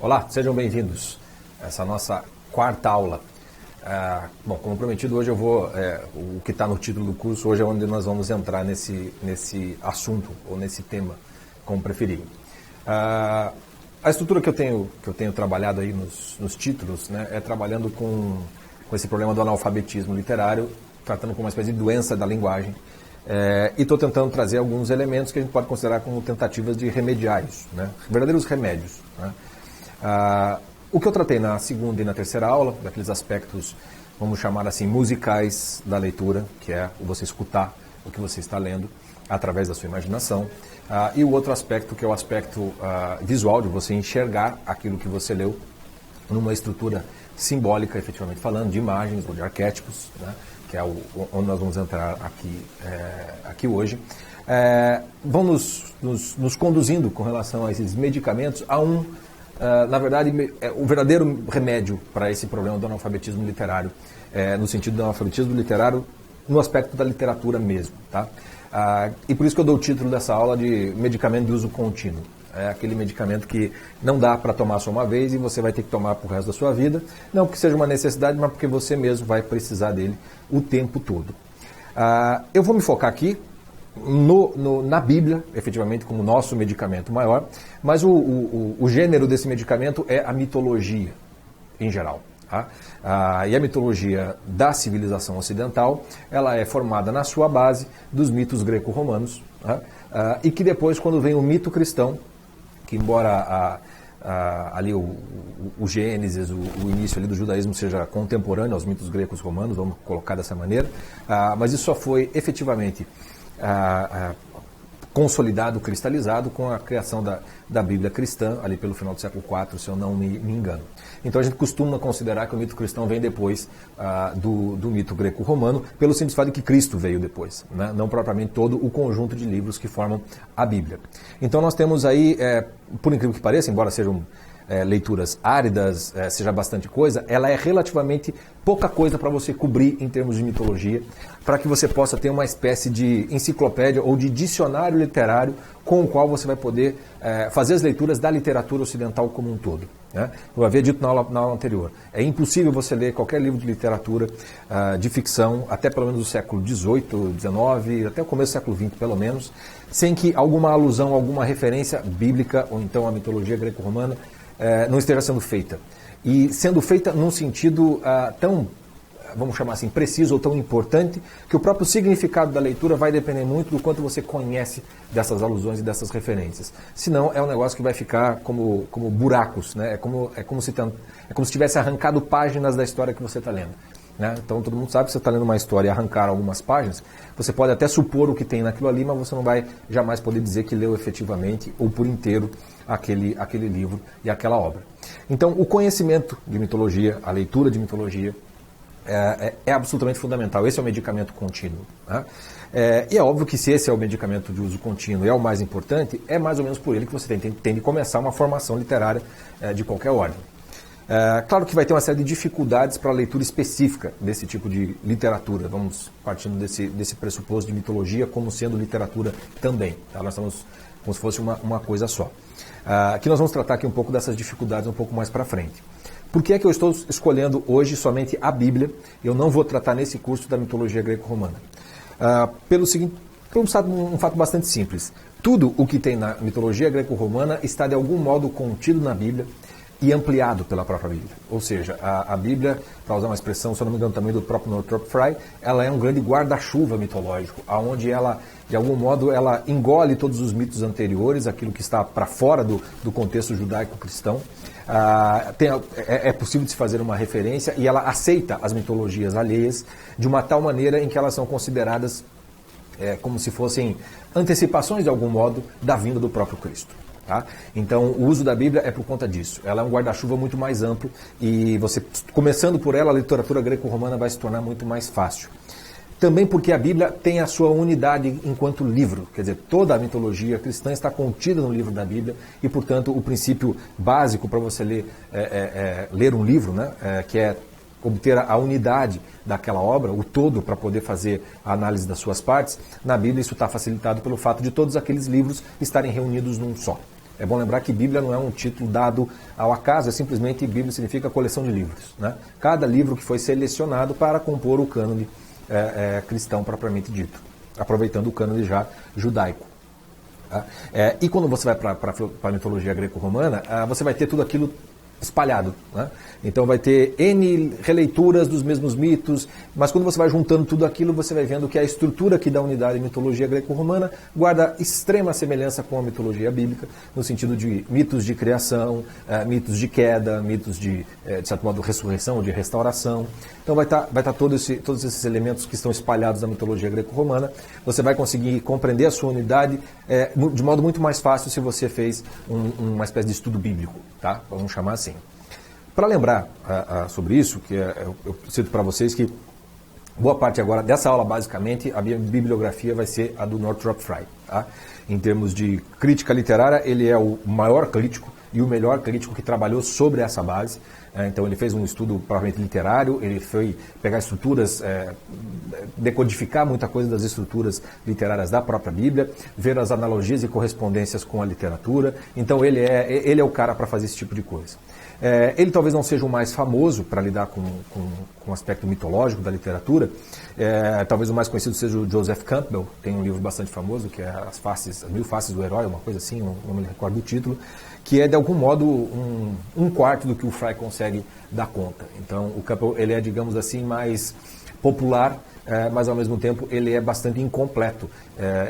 Olá, sejam bem-vindos a essa nossa quarta aula. Bom, como prometido, hoje eu vou, o que está no título do curso, hoje é onde nós vamos entrar nesse assunto, ou nesse tema, como preferirem. A estrutura que eu tenho trabalhado aí nos títulos, né, é trabalhando com esse problema do analfabetismo literário, tratando como uma espécie de doença da linguagem, e estou tentando trazer alguns elementos que a gente pode considerar como tentativas de remediar isso, né, verdadeiros remédios, né. O que eu tratei na segunda e na terceira aula, daqueles aspectos, vamos chamar assim, musicais da leitura, que é você escutar o que você está lendo através da sua imaginação, e o outro aspecto, que é o aspecto visual, de você enxergar aquilo que você leu numa estrutura simbólica, efetivamente falando, de imagens ou de arquétipos, né, que é onde nós vamos entrar aqui hoje. Vão nos conduzindo com relação a esses medicamentos a na verdade, o verdadeiro remédio para esse problema do analfabetismo literário, no sentido do analfabetismo literário, no aspecto da literatura mesmo, tá? E por isso que eu dou o título dessa aula de medicamento de uso contínuo. É aquele medicamento que não dá para tomar só uma vez e você vai ter que tomar para o resto da sua vida, não porque seja uma necessidade, mas porque você mesmo vai precisar dele o tempo todo. Eu vou me focar aqui na Bíblia, efetivamente, como nosso medicamento maior, mas o gênero desse medicamento é a mitologia, em geral. Tá? E a mitologia da civilização ocidental, ela é formada na sua base dos mitos greco-romanos, tá? E que depois, quando vem o mito cristão, que embora ali o Gênesis, o início ali do judaísmo seja contemporâneo aos mitos gregos romanos, vamos colocar dessa maneira, mas isso só foi efetivamente consolidado, cristalizado com a criação da Bíblia cristã, ali pelo final do século IV, se eu não me engano. Então a gente costuma considerar que o mito cristão vem depois do mito greco-romano, pelo simples fato de que Cristo veio depois, né? Não propriamente todo o conjunto de livros que formam a Bíblia. Então nós temos aí, por incrível que pareça, embora sejam leituras áridas, seja bastante coisa, ela é relativamente pouca coisa para você cobrir em termos de mitologia, para que você possa ter uma espécie de enciclopédia ou de dicionário literário com o qual você vai poder fazer as leituras da literatura ocidental como um todo, né? Eu havia dito na aula anterior, é impossível você ler qualquer livro de literatura, de ficção, até pelo menos do século XVIII, XIX, até o começo do século XX pelo menos, sem que alguma alusão, alguma referência bíblica ou então a mitologia greco-romana não esteja sendo feita. E sendo feita num sentido tão, vamos chamar assim, preciso ou tão importante, que o próprio significado da leitura vai depender muito do quanto você conhece dessas alusões e dessas referências. Senão é um negócio que vai ficar como buracos, né? É como se tivesse arrancado páginas da história que você está lendo, né? Então todo mundo sabe que você está lendo uma história e arrancar algumas páginas, você pode até supor o que tem naquilo ali, mas você não vai jamais poder dizer que leu efetivamente ou por inteiro aquele livro e aquela obra. Então o conhecimento de mitologia, a leitura de mitologia é absolutamente fundamental. Esse é o medicamento contínuo, né? E é óbvio que se esse é o medicamento de uso contínuo e é o mais importante, é mais ou menos por ele que você tem de começar uma formação literária de qualquer ordem. Claro que vai ter uma série de dificuldades para a leitura específica desse tipo de literatura. Vamos partindo desse pressuposto de mitologia como sendo literatura também, tá? Nós estamos como se fosse uma coisa só. Aqui nós vamos tratar aqui um pouco dessas dificuldades um pouco mais para frente. Por que é que eu estou escolhendo hoje somente a Bíblia? Eu não vou tratar nesse curso da mitologia greco-romana. Pelo seguinte, por um fato bastante simples. Tudo o que tem na mitologia greco-romana está de algum modo contido na Bíblia e ampliado pela própria Bíblia. Ou seja, a Bíblia, para usar uma expressão, se eu não me engano também do próprio Northrop Frye, ela é um grande guarda-chuva mitológico, onde ela, de algum modo, ela engole todos os mitos anteriores, aquilo que está para fora do contexto judaico-cristão. É possível de se fazer uma referência e ela aceita as mitologias alheias de uma tal maneira em que elas são consideradas como se fossem antecipações, de algum modo, da vinda do próprio Cristo. Tá? Então, o uso da Bíblia é por conta disso. Ela é um guarda-chuva muito mais amplo e você, começando por ela, a literatura greco-romana vai se tornar muito mais fácil. Também porque a Bíblia tem a sua unidade enquanto livro, quer dizer, toda a mitologia cristã está contida no livro da Bíblia e, portanto, o princípio básico para você ler um livro, né, que é obter a unidade daquela obra, o todo, para poder fazer a análise das suas partes, na Bíblia isso está facilitado pelo fato de todos aqueles livros estarem reunidos num só. É bom lembrar que Bíblia não é um título dado ao acaso, é simplesmente Bíblia significa coleção de livros, né? Cada livro que foi selecionado para compor o cânone cristão propriamente dito, aproveitando o cânone já judaico. E quando você vai para a mitologia greco-romana, você vai ter tudo aquilo espalhado, né? Então vai ter N releituras dos mesmos mitos, mas quando você vai juntando tudo aquilo, você vai vendo que a estrutura aqui da unidade mitologia greco-romana guarda extrema semelhança com a mitologia bíblica, no sentido de mitos de criação, mitos de queda, mitos de certo modo, ressurreição, de restauração. Então vai estar todos esses elementos que estão espalhados na mitologia greco-romana. Você vai conseguir compreender a sua unidade de modo muito mais fácil se você fez uma espécie de estudo bíblico, tá? Vamos chamar assim. Para lembrar sobre isso, que eu cito para vocês que boa parte agora dessa aula, basicamente, a minha bibliografia vai ser a do Northrop Frye. Tá? Em termos de crítica literária, ele é o maior crítico e o melhor crítico que trabalhou sobre essa base. Então ele fez um estudo provavelmente literário, ele foi pegar estruturas, decodificar muita coisa das estruturas literárias da própria Bíblia, ver as analogias e correspondências com a literatura. Então ele é o cara para fazer esse tipo de coisa. Ele talvez não seja o mais famoso para lidar com o aspecto mitológico da literatura. Talvez o mais conhecido seja o Joseph Campbell, tem um livro bastante famoso, que é As 1000 Faces do Herói, uma coisa assim, não me recordo do título, que é de algum modo um quarto do que o Frye consegue dar conta. Então o Campbell ele é, digamos assim, mais popular, mas ao mesmo tempo ele é bastante incompleto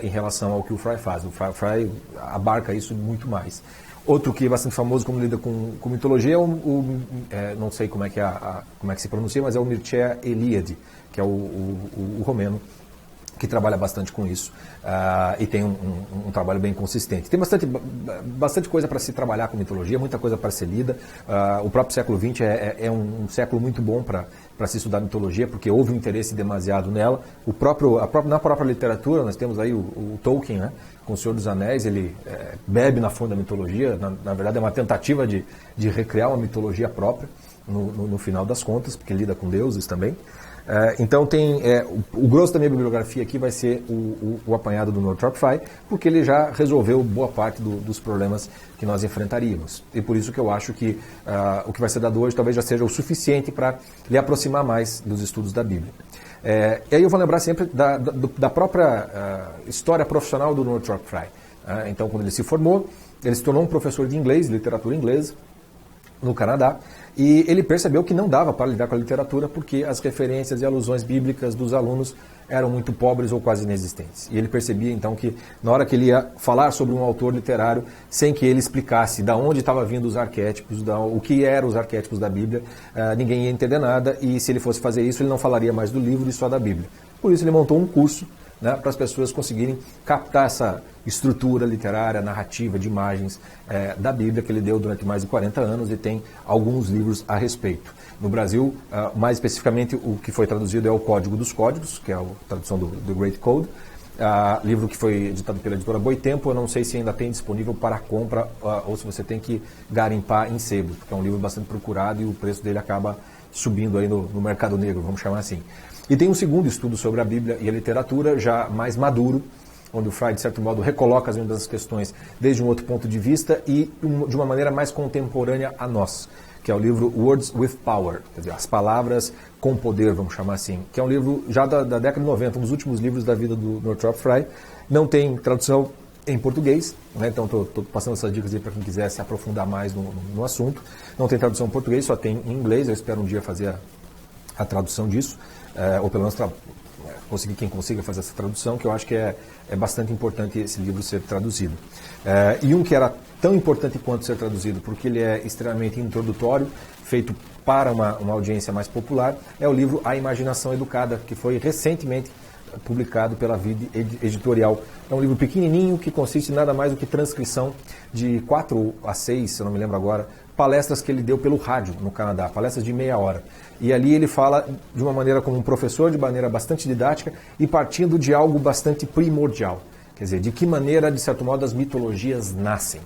em relação ao que o Frye faz. O Frye abarca isso muito mais. Outro que é bastante famoso como lida com mitologia é não sei como é que se pronuncia, mas é o Mircea Eliade, que é o romeno, que trabalha bastante com isso e tem um trabalho bem consistente. Tem bastante coisa para se trabalhar com mitologia, muita coisa para ser lida. O próprio século XX é um século muito bom para se estudar mitologia, porque houve um interesse demasiado nela. Na própria literatura, nós temos aí o Tolkien, né? Com o Senhor dos Anéis, ele bebe na fonte da mitologia, na verdade é uma tentativa de recriar uma mitologia própria, no final das contas, porque lida com deuses também. Então o grosso da minha bibliografia aqui vai ser o apanhado do Northrop Frye, porque ele já resolveu boa parte dos problemas que nós enfrentaríamos. E por isso que eu acho que o que vai ser dado hoje talvez já seja o suficiente para lhe aproximar mais dos estudos da Bíblia. E aí eu vou lembrar sempre da própria história profissional do Northrop Frye. Então, quando ele se formou, ele se tornou um professor de inglês, literatura inglesa, no Canadá, e ele percebeu que não dava para lidar com a literatura porque as referências e alusões bíblicas dos alunos eram muito pobres ou quase inexistentes. E ele percebia então que na hora que ele ia falar sobre um autor literário, sem que ele explicasse de onde estavam vindo os arquétipos, o que eram os arquétipos da Bíblia, ninguém ia entender nada, e se ele fosse fazer isso, ele não falaria mais do livro e só da Bíblia. Por isso ele montou um curso, né, para as pessoas conseguirem captar essa estrutura literária, narrativa, de imagens da Bíblia, que ele deu durante mais de 40 anos e tem alguns livros a respeito. No Brasil, mais especificamente, o que foi traduzido é o Código dos Códigos, que é a tradução do Great Code, livro que foi editado pela editora Boitempo. Eu não sei se ainda tem disponível para compra ou se você tem que garimpar em sebo, porque é um livro bastante procurado e o preço dele acaba subindo aí no mercado negro, vamos chamar assim. E tem um segundo estudo sobre a Bíblia e a literatura, já mais maduro, onde o Frye, de certo modo, recoloca as mesmas questões desde um outro ponto de vista e de uma maneira mais contemporânea a nós, que é o livro Words with Power, quer dizer, As Palavras com Poder, vamos chamar assim, que é um livro já da década de 90, um dos últimos livros da vida do Northrop Frye. Não tem tradução em português, né? Então estou passando essas dicas aí para quem quiser se aprofundar mais no assunto. Não tem tradução em português, só tem em inglês. Eu espero um dia fazer a tradução disso, ou pelo menos conseguir quem consiga fazer essa tradução, que eu acho que é bastante importante esse livro ser traduzido. E um que era tão importante quanto ser traduzido, porque ele é extremamente introdutório, feito para uma audiência mais popular, é o livro A Imaginação Educada, que foi recentemente publicado pela Vida Editorial. É um livro pequenininho que consiste em nada mais do que transcrição de 4 a 6, se eu não me lembro agora, palestras que ele deu pelo rádio no Canadá, palestras de meia hora. E ali ele fala de uma maneira como um professor, de maneira bastante didática e partindo de algo bastante primordial. Quer dizer, de que maneira, de certo modo, as mitologias nascem.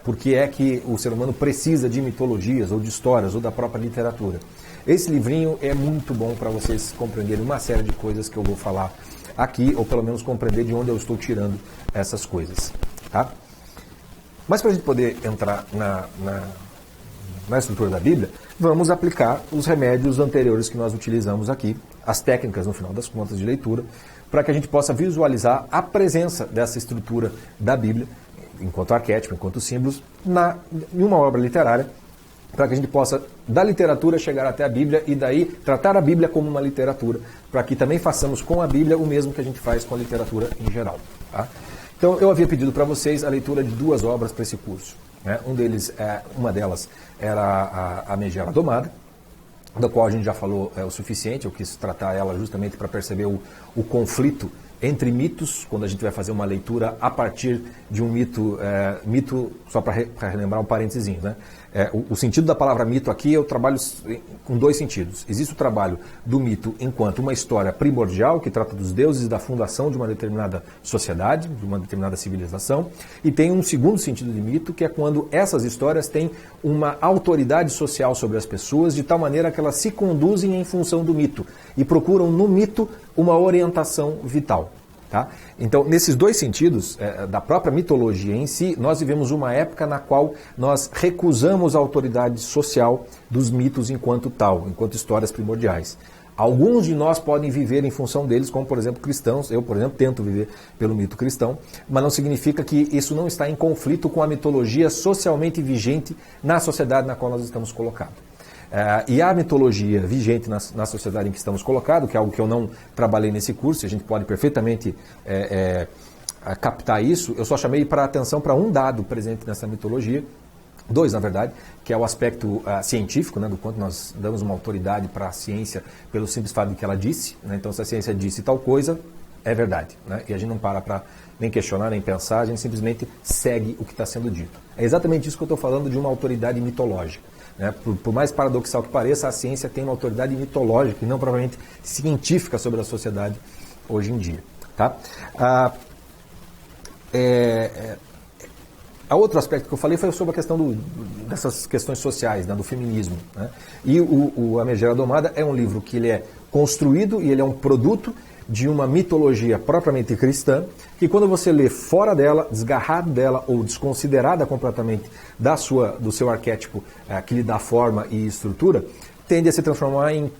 Por que é que o ser humano precisa de mitologias, ou de histórias, ou da própria literatura. Esse livrinho é muito bom para vocês compreenderem uma série de coisas que eu vou falar aqui, ou pelo menos compreender de onde eu estou tirando essas coisas. Tá? Mas para a gente poder entrar na estrutura da Bíblia, vamos aplicar os remédios anteriores que nós utilizamos aqui, as técnicas, no final das contas, de leitura, para que a gente possa visualizar a presença dessa estrutura da Bíblia, enquanto arquétipo, enquanto símbolos, em uma obra literária, para que a gente possa, da literatura, chegar até a Bíblia e daí tratar a Bíblia como uma literatura, para que também façamos com a Bíblia o mesmo que a gente faz com a literatura em geral. Tá? Então, eu havia pedido para vocês a leitura de 2 obras para esse curso. Né? Uma delas era a Megera Domada, da qual a gente já falou o suficiente. Eu quis tratar ela justamente para perceber o conflito entre mitos, quando a gente vai fazer uma leitura a partir de um mito, só para relembrar um parênteses, né? O sentido da palavra mito aqui, eu trabalho com 2 sentidos. Existe o trabalho do mito enquanto uma história primordial, que trata dos deuses e da fundação de uma determinada sociedade, de uma determinada civilização, e tem um segundo sentido de mito, que é quando essas histórias têm uma autoridade social sobre as pessoas, de tal maneira que elas se conduzem em função do mito, e procuram no mito uma orientação vital. Tá? Então, nesses 2 sentidos, da própria mitologia em si, nós vivemos uma época na qual nós recusamos a autoridade social dos mitos enquanto tal, enquanto histórias primordiais. Alguns de nós podem viver em função deles, como, por exemplo, cristãos. Eu, por exemplo, tento viver pelo mito cristão, mas não significa que isso não está em conflito com a mitologia socialmente vigente na sociedade na qual nós estamos colocados. E a mitologia vigente na sociedade em que estamos colocados, que é algo que eu não trabalhei nesse curso, a gente pode perfeitamente captar isso, eu só chamei para atenção para um dado presente nessa mitologia, 2 na verdade, que é o aspecto científico, né, do quanto nós damos uma autoridade para a ciência pelo simples fato de que ela disse. Né, então, se a ciência disse tal coisa, é verdade. Né, e a gente não para nem questionar, nem pensar, a gente simplesmente segue o que está sendo dito. É exatamente isso que eu estou falando de uma autoridade mitológica. Né? Por mais paradoxal que pareça, a ciência tem uma autoridade mitológica e não propriamente científica sobre a sociedade hoje em dia. Tá? Outro aspecto que eu falei foi sobre a questão dessas questões sociais, né? Do feminismo. Né? E a Megera Domada é um livro que ele é construído e ele é um produto de uma mitologia propriamente cristã, que quando você lê fora dela, desgarrado dela ou desconsiderada completamente do seu arquétipo que lhe dá forma e estrutura, tende a se transformar em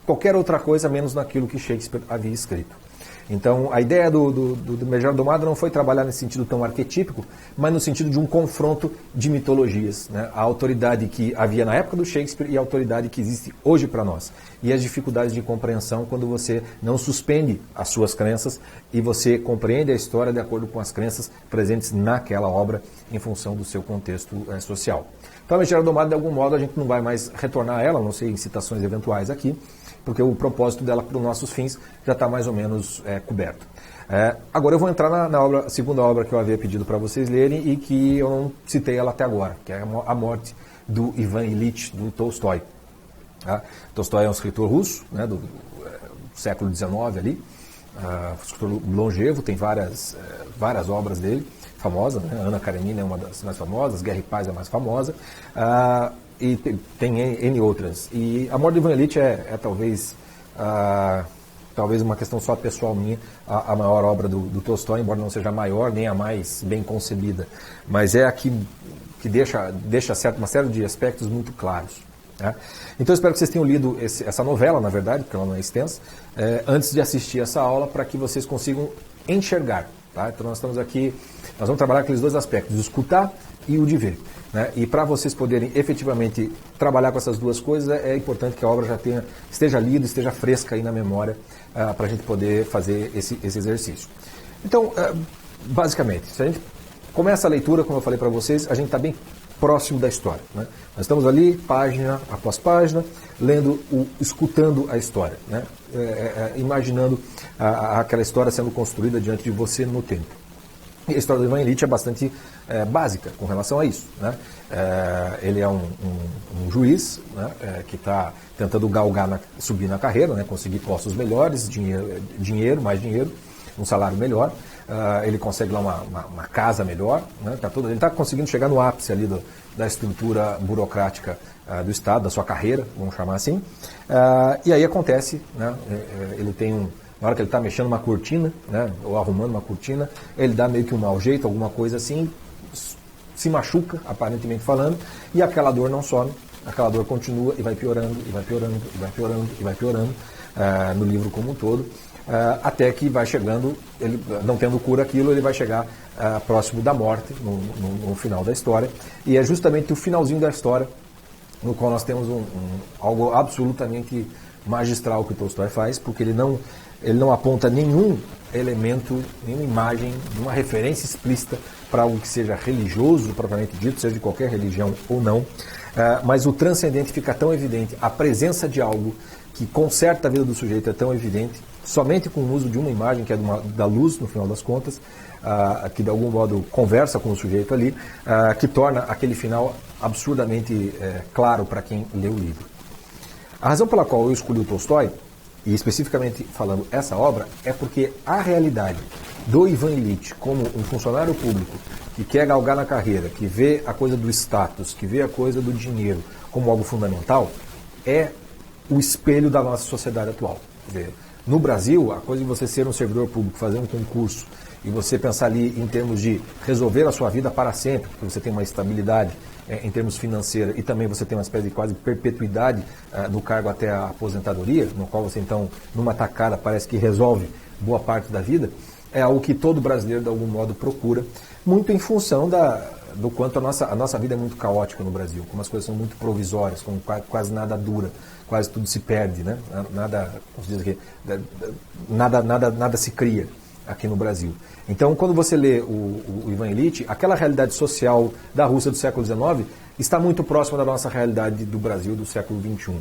qualquer outra coisa menos naquilo que Shakespeare havia escrito. Então, a ideia do Megera Domada não foi trabalhar nesse sentido tão arquetípico, mas no sentido de um confronto de mitologias. Né? A autoridade que havia na época do Shakespeare e a autoridade que existe hoje para nós. E as dificuldades de compreensão quando você não suspende as suas crenças e você compreende a história de acordo com as crenças presentes naquela obra em função do seu contexto social. Então, a Megera Domada, de algum modo, a gente não vai mais retornar a ela, não sei em citações eventuais aqui, porque o propósito dela para os nossos fins já está mais ou menos coberto. Agora eu vou entrar na segunda obra que eu havia pedido para vocês lerem e que eu não citei ela até agora, que é A Morte do Ivan Ilyich, do Tolstói. Tolstói é um escritor russo, né, do século XIX ali, escritor longevo, tem várias obras dele, famosas, né? Ana Karenina é uma das mais famosas, Guerra e Paz é a mais famosa, e tem N outras. E A Morte do Ivan Ilyich é talvez uma questão só pessoal minha, a maior obra do Tolstói, embora não seja a maior, nem a mais bem concebida, mas é a que deixa uma série de aspectos muito claros. Né? Então eu espero que vocês tenham lido essa novela, na verdade, porque ela não é extensa, antes de assistir essa aula, para que vocês consigam enxergar. Tá? Então nós vamos trabalhar aqueles 2 aspectos, o escutar e o de ver. Né? E para vocês poderem efetivamente trabalhar com essas 2 coisas, é importante que a obra esteja lida, esteja fresca aí na memória, para a gente poder fazer esse exercício. Então, basicamente, se a gente começa a leitura, como eu falei para vocês, a gente está bem próximo da história. Né? Nós estamos ali, página após página, escutando a história, né? Imaginando aquela história sendo construída diante de você no tempo. E a história do Ivan Ilyich é bastante básica com relação a isso. Né? Ele é um juiz, né, que está tentando subir na carreira, né, conseguir postos melhores, mais dinheiro, um salário melhor. Ele consegue lá uma casa melhor. Né, ele está conseguindo chegar no ápice ali da estrutura burocrática do Estado, da sua carreira, vamos chamar assim. E aí acontece, né, ele tem na hora que ele está mexendo uma cortina, né, ou arrumando uma cortina, ele dá meio que um mau jeito, alguma coisa assim, se machuca, aparentemente falando, e aquela dor não some, aquela dor continua e vai piorando, e vai piorando, e vai piorando, e vai piorando no livro como um todo, até que vai chegando, ele, não tendo cura aquilo, ele vai chegar próximo da morte, no final da história, e é justamente o finalzinho da história no qual nós temos algo absolutamente magistral que o Tolstói faz, porque ele não aponta nenhum elemento, nenhuma imagem, nenhuma referência explícita para algo que seja religioso, propriamente dito, seja de qualquer religião ou não, mas o transcendente fica tão evidente, a presença de algo que conserta a vida do sujeito é tão evidente, somente com o uso de uma imagem, que é da luz, no final das contas, que de algum modo conversa com o sujeito ali, que torna aquele final absurdamente claro para quem lê o livro. A razão pela qual eu escolhi o Tolstói, e especificamente falando essa obra, é porque a realidade do Ivan Ilitch como um funcionário público que quer galgar na carreira, que vê a coisa do status, que vê a coisa do dinheiro como algo fundamental, é o espelho da nossa sociedade atual. Quer dizer, no Brasil, a coisa de você ser um servidor público, fazer um concurso, e você pensar ali em termos de resolver a sua vida para sempre, porque você tem uma estabilidade em termos financeiros e também você tem uma espécie de quase perpetuidade no cargo até a aposentadoria, no qual você então, numa tacada, parece que resolve boa parte da vida, é algo que todo brasileiro de algum modo procura, muito em função do quanto a nossa vida é muito caótica no Brasil, como as coisas são muito provisórias, como quase nada dura, quase tudo se perde, né? Nada se cria aqui no Brasil. Então, quando você lê o Ivan Ilitch, aquela realidade social da Rússia do século XIX está muito próxima da nossa realidade do Brasil do século XXI.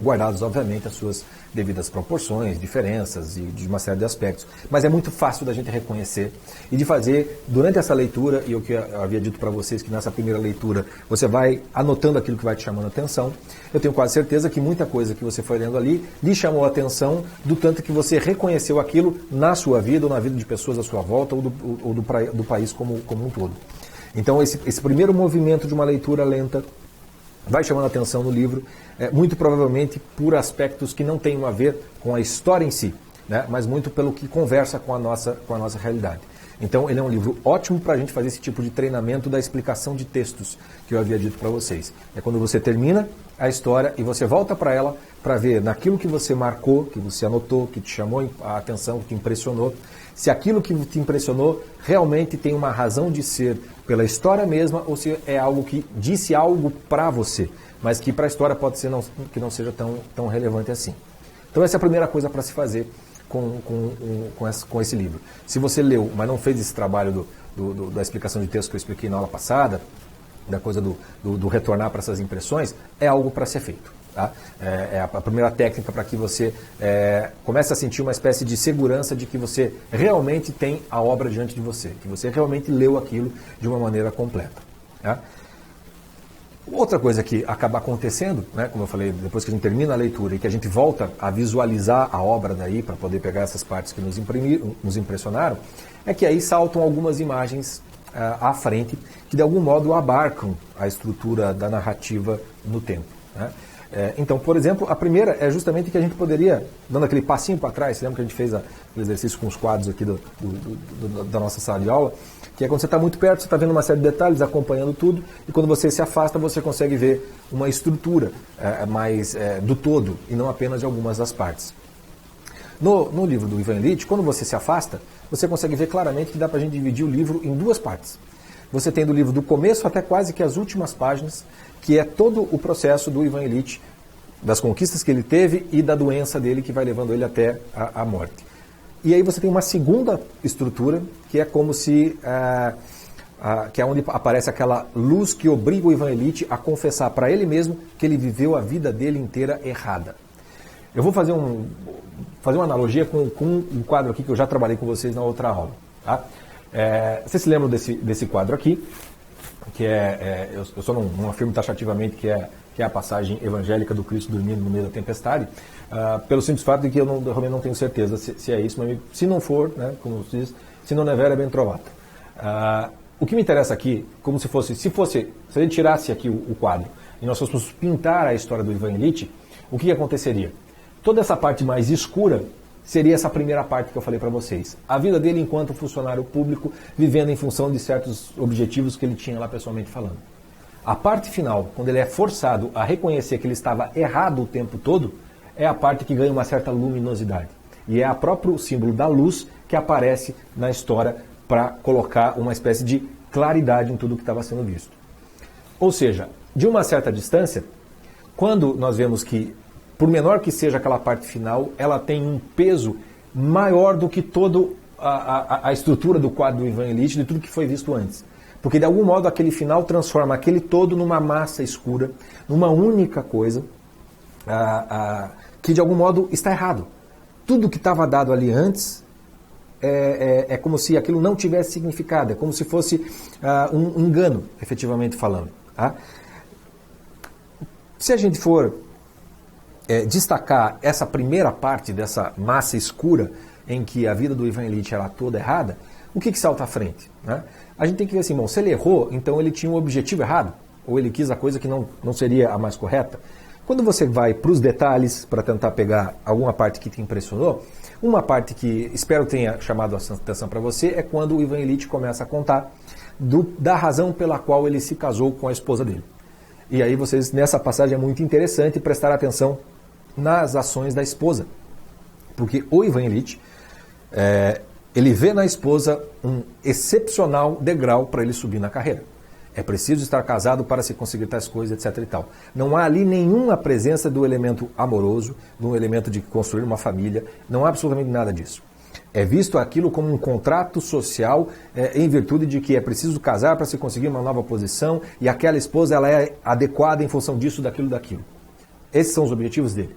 Guardados, obviamente, as suas devidas proporções, diferenças e de uma série de aspectos. Mas é muito fácil da gente reconhecer e de fazer, durante essa leitura, e o que eu havia dito para vocês, que nessa primeira leitura você vai anotando aquilo que vai te chamando a atenção. Eu tenho quase certeza que muita coisa que você foi lendo ali lhe chamou a atenção, do tanto que você reconheceu aquilo na sua vida ou na vida de pessoas à sua volta ou do país como um todo. Então, esse primeiro movimento de uma leitura lenta vai chamando a atenção no livro, muito provavelmente por aspectos que não tenham a ver com a história em si, né, mas muito pelo que conversa com a nossa realidade. Então, ele é um livro ótimo para a gente fazer esse tipo de treinamento da explicação de textos que eu havia dito para vocês. É quando você termina a história e você volta para ela para ver naquilo que você marcou, que você anotou, que te chamou a atenção, que te impressionou, se aquilo que te impressionou realmente tem uma razão de ser pela história mesma ou se é algo que disse algo para você, mas que para a história pode ser que não seja tão relevante assim. Então essa é a primeira coisa para se fazer com esse livro. Se você leu, mas não fez esse trabalho da explicação de texto que eu expliquei na aula passada, da coisa do retornar para essas impressões, é algo para ser feito. Tá? É a primeira técnica para que você comece a sentir uma espécie de segurança de que você realmente tem a obra diante de você, que você realmente leu aquilo de uma maneira completa. Tá? Outra coisa que acaba acontecendo, né, como eu falei, depois que a gente termina a leitura e que a gente volta a visualizar a obra daí para poder pegar essas partes que nos impressionaram, é que aí saltam algumas imagens à frente que de algum modo abarcam a estrutura da narrativa no tempo. Né? Então, por exemplo, a primeira é justamente que a gente poderia, dando aquele passinho para trás, você lembra que a gente fez aquele exercício com os quadros aqui da nossa sala de aula, que é quando você está muito perto, você está vendo uma série de detalhes, acompanhando tudo, e quando você se afasta, você consegue ver uma estrutura mais do todo, e não apenas de algumas das partes. No livro do Ivan Ilitch, quando você se afasta, você consegue ver claramente que dá para a gente dividir o livro em duas partes. Você tem do livro do começo até quase que as últimas páginas, que é todo o processo do Ivan Ilitch, das conquistas que ele teve e da doença dele que vai levando ele até a morte. E aí você tem uma segunda estrutura, que é como se... que é onde aparece aquela luz que obriga o Ivan Ilitch a confessar para ele mesmo que ele viveu a vida dele inteira errada. Eu vou fazer uma analogia com um quadro aqui que eu já trabalhei com vocês na outra aula. Tá? Vocês se lembram desse quadro aqui? Que eu só não afirmo taxativamente que é a passagem evangélica do Cristo dormindo no meio da tempestade, pelo simples fato de que eu realmente não tenho certeza se é isso, mas se não for, né, como se diz, se non è vero è ben trovato. O que me interessa aqui, como se a gente tirasse aqui o quadro e nós fôssemos pintar a história do Ivan Ilitch, o que aconteceria? Toda essa parte mais escura seria essa primeira parte que eu falei para vocês. A vida dele enquanto funcionário público, vivendo em função de certos objetivos que ele tinha lá pessoalmente falando. A parte final, quando ele é forçado a reconhecer que ele estava errado o tempo todo, é a parte que ganha uma certa luminosidade. E é o próprio símbolo da luz que aparece na história para colocar uma espécie de claridade em tudo o que estava sendo visto. Ou seja, de uma certa distância, quando nós vemos que, por menor que seja aquela parte final, ela tem um peso maior do que toda a estrutura do quadro do Ivan Illich, de tudo que foi visto antes. Porque de algum modo aquele final transforma aquele todo numa massa escura, numa única coisa, que de algum modo está errado. Tudo que estava dado ali antes é como se aquilo não tivesse significado, é como se fosse um engano, efetivamente falando. Tá? Se a gente for destacar essa primeira parte dessa massa escura em que a vida do Ivan Illich era toda errada, o que salta à frente? Né? A gente tem que ver assim, bom, se ele errou, então ele tinha um objetivo errado, ou ele quis a coisa que não seria a mais correta. Quando você vai para os detalhes, para tentar pegar alguma parte que te impressionou, uma parte que espero tenha chamado a atenção para você é quando o Ivan Illich começa a contar da razão pela qual ele se casou com a esposa dele. E aí vocês, nessa passagem é muito interessante prestar atenção nas ações da esposa. Porque o Ivan Illich, ele vê na esposa um excepcional degrau para ele subir na carreira. É preciso estar casado para se conseguir tais coisas, etc. e tal. Não há ali nenhuma presença do elemento amoroso, do elemento de construir uma família, não há absolutamente nada disso. É visto aquilo como um contrato social em virtude de que é preciso casar para se conseguir uma nova posição e aquela esposa ela é adequada em função disso, daquilo. Esses são os objetivos dele.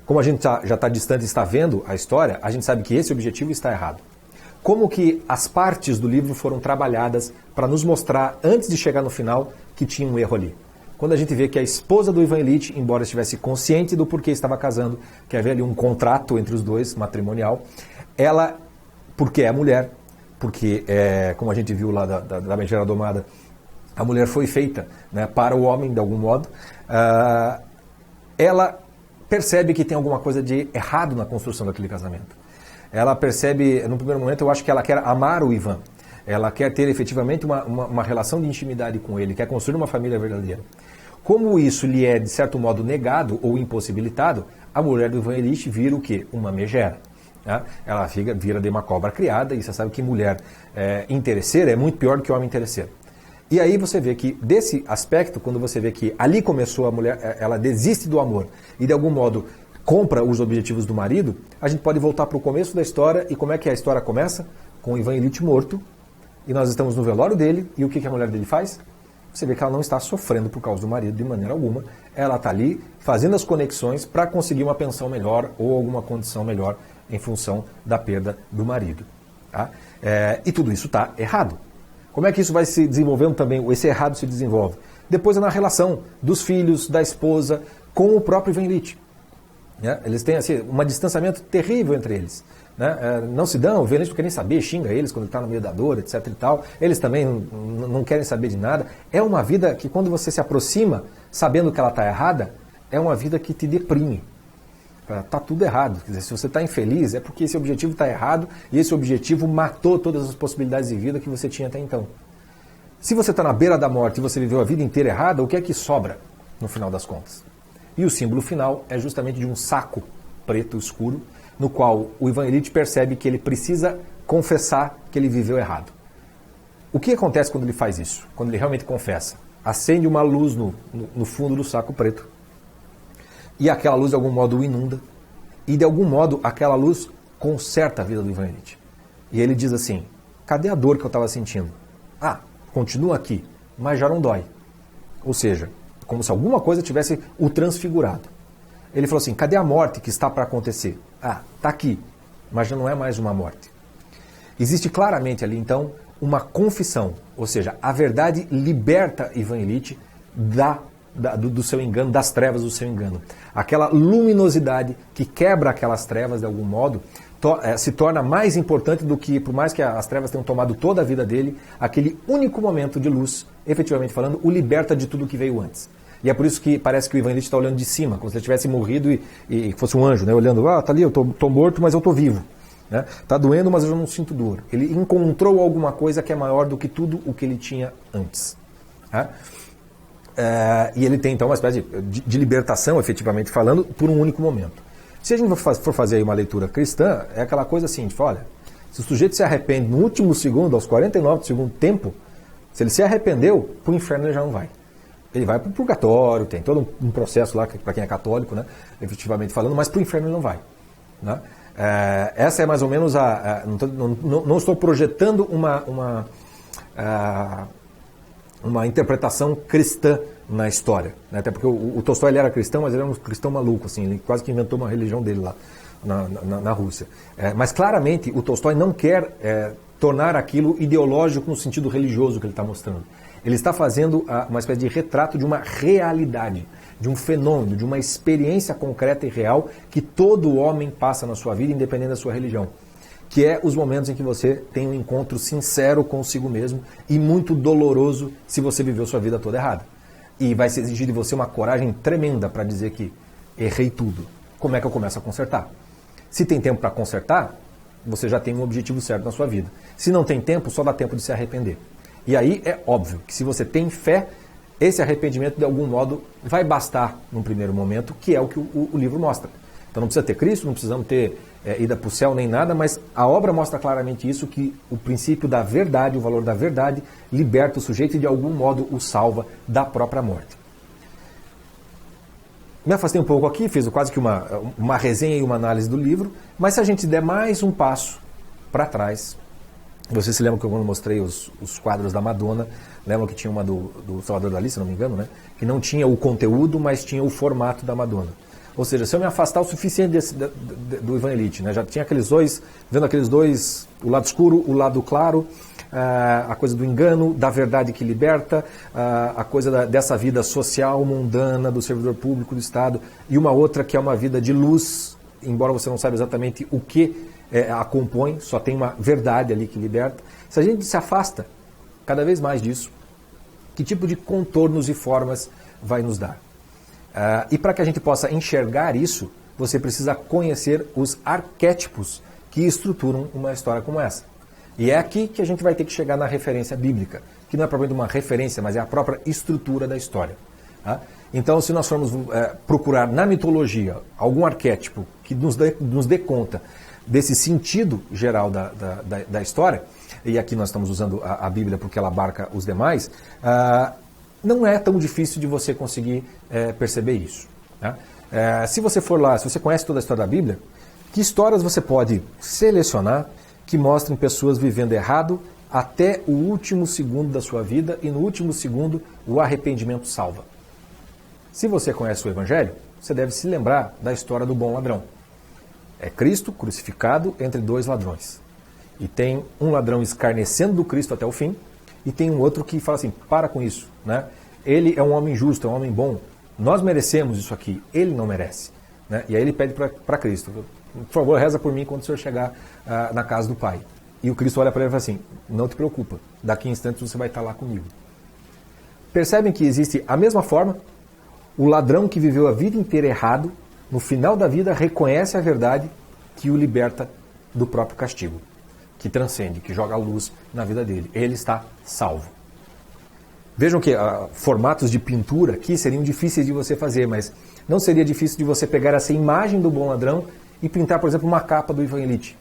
Como a gente já está distante e está vendo a história, a gente sabe que esse objetivo está errado. Como que as partes do livro foram trabalhadas para nos mostrar, antes de chegar no final, que tinha um erro ali. Quando a gente vê que a esposa do Ivan Illich, embora estivesse consciente do porquê estava casando, que havia ali um contrato entre os dois, matrimonial, ela, porque é mulher, porque, como a gente viu lá da Megera Domada, a mulher foi feita, né, para o homem, de algum modo, ela percebe que tem alguma coisa de errado na construção daquele casamento. Ela percebe, no primeiro momento, eu acho que ela quer amar o Ivan. Ela quer ter efetivamente uma relação de intimidade com ele, quer construir uma família verdadeira. Como isso lhe é, de certo modo, negado ou impossibilitado, a mulher do Ivan Illich vira o quê? Uma megera. Né? Ela vira de uma cobra criada, e você sabe que mulher interesseira é muito pior do que homem interesseiro. E aí você vê que, desse aspecto, quando você vê que ali começou a mulher, ela desiste do amor e, de algum modo, compra os objetivos do marido, a gente pode voltar para o começo da história. E como é que a história começa? Com o Ivan Illich morto, e nós estamos no velório dele, e o que a mulher dele faz? Você vê que ela não está sofrendo por causa do marido de maneira alguma, ela está ali fazendo as conexões para conseguir uma pensão melhor ou alguma condição melhor em função da perda do marido. Tá? E tudo isso está errado. Como é que isso vai se desenvolvendo também? Esse errado se desenvolve. Depois é na relação dos filhos, da esposa, com o próprio Ivan Illich. Eles têm assim, um distanciamento terrível entre eles. Né? Não se dão, o Ivan Illich não quer nem saber, xinga eles quando ele está no meio da dor, etc. e tal. Eles também não querem saber de nada. É uma vida que, quando você se aproxima, sabendo que ela está errada, é uma vida que te deprime. Está tudo errado. Quer dizer, se você está infeliz, é porque esse objetivo está errado e esse objetivo matou todas as possibilidades de vida que você tinha até então. Se você está na beira da morte e você viveu a vida inteira errada, o que é que sobra no final das contas? E o símbolo final é justamente de um saco preto escuro, no qual o Ivan Illich percebe que ele precisa confessar que ele viveu errado. O que acontece quando ele faz isso? Quando ele realmente confessa? Acende uma luz no fundo do saco preto. E aquela luz de algum modo o inunda. E de algum modo aquela luz conserta a vida do Ivan Illich. E ele diz assim, cadê a dor que eu estava sentindo? Continua aqui, mas já não dói. Ou seja, como se alguma coisa tivesse o transfigurado. Ele falou assim, cadê a morte que está para acontecer? Está aqui, mas já não é mais uma morte. Existe claramente ali, então, uma confissão, ou seja, a verdade liberta Ivan Illich do seu engano, das trevas do seu engano. Aquela luminosidade que quebra aquelas trevas de algum modo, se torna mais importante do que, por mais que as trevas tenham tomado toda a vida dele, aquele único momento de luz, efetivamente falando, o liberta de tudo que veio antes. E é por isso que parece que o Ivan Illich está olhando de cima, como se ele tivesse morrido e fosse um anjo, né? Olhando, tá ali, eu tô morto, mas eu tô vivo. Né? Tá doendo, mas eu não sinto dor. Ele encontrou alguma coisa que é maior do que tudo o que ele tinha antes. Né? E ele tem então uma espécie de libertação, efetivamente falando, por um único momento. Se a gente for fazer aí uma leitura cristã, é aquela coisa assim, de olha, se o sujeito se arrepende no último segundo, aos 49 do segundo tempo, se ele se arrependeu, para o inferno ele já não vai. Ele vai para o purgatório, tem todo um processo lá, para quem é católico, né, efetivamente falando, mas para o inferno ele não vai. Né? Essa é mais ou menos não estou projetando uma interpretação cristã na história. Né? Até porque o Tolstói ele era cristão, mas ele era um cristão maluco, assim, ele quase que inventou uma religião dele lá na Rússia. Mas claramente o Tolstói não quer tornar aquilo ideológico no sentido religioso que ele está mostrando. Ele está fazendo uma espécie de retrato de uma realidade, de um fenômeno, de uma experiência concreta e real que todo homem passa na sua vida, independente da sua religião. Que é os momentos em que você tem um encontro sincero consigo mesmo e muito doloroso se você viveu sua vida toda errada. E vai se exigir de você uma coragem tremenda para dizer que errei tudo. Como é que eu começo a consertar? Se tem tempo para consertar, você já tem um objetivo certo na sua vida. Se não tem tempo, só dá tempo de se arrepender. E aí é óbvio que se você tem fé, esse arrependimento de algum modo vai bastar num primeiro momento, que é o que o livro mostra. Então não precisa ter Cristo, não precisamos ter ida para o céu nem nada, mas a obra mostra claramente isso, que o princípio da verdade, o valor da verdade, liberta o sujeito e de algum modo o salva da própria morte. Me afastei um pouco aqui, fiz quase que uma resenha e uma análise do livro, mas se a gente der mais um passo para trás, você se lembra que eu quando mostrei os quadros da Madonna, lembra que tinha uma do Salvador Dalí, se não me engano, né? Que não tinha o conteúdo, mas tinha o formato da Madonna. Ou seja, se eu me afastar o suficiente do Ivan Illich, né? Já tinha vendo aqueles dois, o lado escuro, o lado claro, a coisa do engano, da verdade que liberta, a coisa dessa vida social, mundana, do servidor público do Estado, e uma outra que é uma vida de luz, embora você não saiba exatamente o que a compõe, só tem uma verdade ali que liberta. Se a gente se afasta cada vez mais disso, que tipo de contornos e formas vai nos dar? E para que a gente possa enxergar isso, você precisa conhecer os arquétipos que estruturam uma história como essa. E é aqui que a gente vai ter que chegar na referência bíblica, que não é propriamente uma referência, mas é a própria estrutura da história. Tá? Então, se nós formos procurar na mitologia algum arquétipo que nos dê conta desse sentido geral da história, e aqui nós estamos usando a Bíblia porque ela abarca os demais, não é tão difícil de você conseguir perceber isso. Tá? Se você for lá, se você conhece toda a história da Bíblia, que histórias você pode selecionar que mostrem pessoas vivendo errado até o último segundo da sua vida e no último segundo o arrependimento salva? Se você conhece o Evangelho, você deve se lembrar da história do bom ladrão. É Cristo crucificado entre dois ladrões. E tem um ladrão escarnecendo do Cristo até o fim, e tem um outro que fala assim, para com isso. Né? Ele é um homem justo, é um homem bom. Nós merecemos isso aqui, ele não merece. Né? E aí ele pede para Cristo, por favor, reza por mim quando o senhor chegar na casa do Pai. E o Cristo olha para ele e fala assim, não te preocupa, daqui a instantes você vai estar lá comigo. Percebem que existe a mesma forma? O ladrão que viveu a vida inteira errado, no final da vida reconhece a verdade que o liberta do próprio castigo, que transcende, que joga a luz na vida dele. Ele está salvo. Vejam que formatos de pintura aqui seriam difíceis de você fazer, mas não seria difícil de você pegar essa imagem do bom ladrão e pintar, por exemplo, uma capa do Ivan Illich.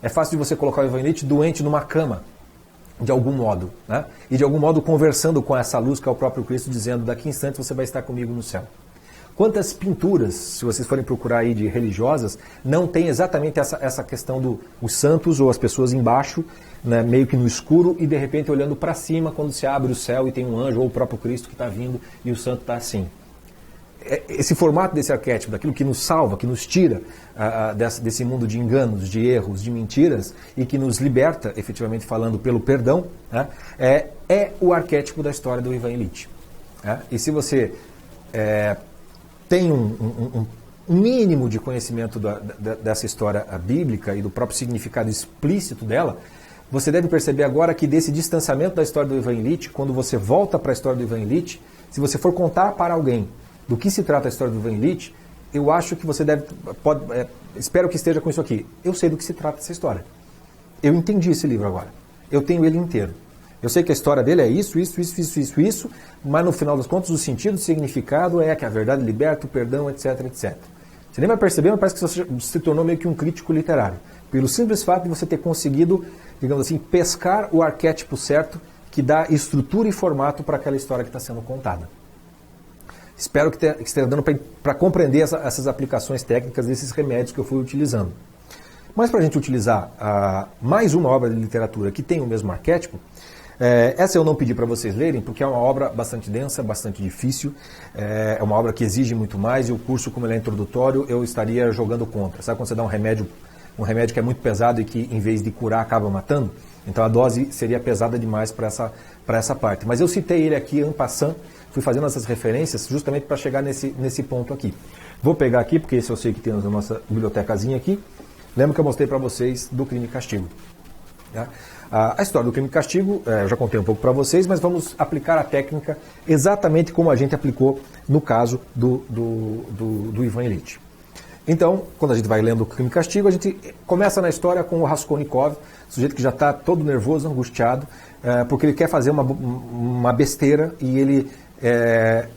É fácil de você colocar o Ivan Illich doente numa cama, de algum modo, né? E de algum modo conversando com essa luz que é o próprio Cristo, dizendo, daqui a instantes você vai estar comigo no céu. Quantas pinturas, se vocês forem procurar aí de religiosas, não tem exatamente essa questão dos santos ou as pessoas embaixo, né, meio que no escuro, e de repente olhando para cima quando se abre o céu e tem um anjo ou o próprio Cristo que está vindo e o santo está assim. Esse formato desse arquétipo, daquilo que nos salva, que nos tira desse mundo de enganos, de erros, de mentiras e que nos liberta, efetivamente falando, pelo perdão, né, é o arquétipo da história do Ivan Illich. Né? E se você tem um mínimo de conhecimento dessa história bíblica e do próprio significado explícito dela, você deve perceber agora que desse distanciamento da história do Ivan Illich, quando você volta para a história do Ivan Illich, se você for contar para alguém do que se trata a história do Ivan Ilitch, eu acho que você espero que esteja com isso aqui. Eu sei do que se trata essa história. Eu entendi esse livro agora. Eu tenho ele inteiro. Eu sei que a história dele é isso, mas no final das contas o sentido, o significado é que a verdade liberta, o perdão, etc, etc. Você nem vai perceber, mas parece que você se tornou meio que um crítico literário. Pelo simples fato de você ter conseguido, digamos assim, pescar o arquétipo certo que dá estrutura e formato para aquela história que está sendo contada. Espero que esteja dando para compreender essas aplicações técnicas desses remédios que eu fui utilizando. Mas para a gente utilizar mais uma obra de literatura que tem o mesmo arquétipo, essa eu não pedi para vocês lerem, porque é uma obra bastante densa, bastante difícil, é uma obra que exige muito mais, e o curso, como ele é introdutório, eu estaria jogando contra. Sabe quando você dá um remédio que é muito pesado e que, em vez de curar, acaba matando? Então a dose seria pesada demais para essa parte. Mas eu citei ele aqui, en passant, fui fazendo essas referências justamente para chegar nesse ponto aqui. Vou pegar aqui, porque esse eu sei que tem na nossa bibliotecazinha aqui. Lembra que eu mostrei para vocês do Crime e Castigo. Tá? A história do Crime e Castigo, eu já contei um pouco para vocês, mas vamos aplicar a técnica exatamente como a gente aplicou no caso do Ivan Ilitch. Então, quando a gente vai lendo o Crime e Castigo, a gente começa na história com o Raskolnikov, sujeito que já está todo nervoso, angustiado, porque ele quer fazer uma besteira e ele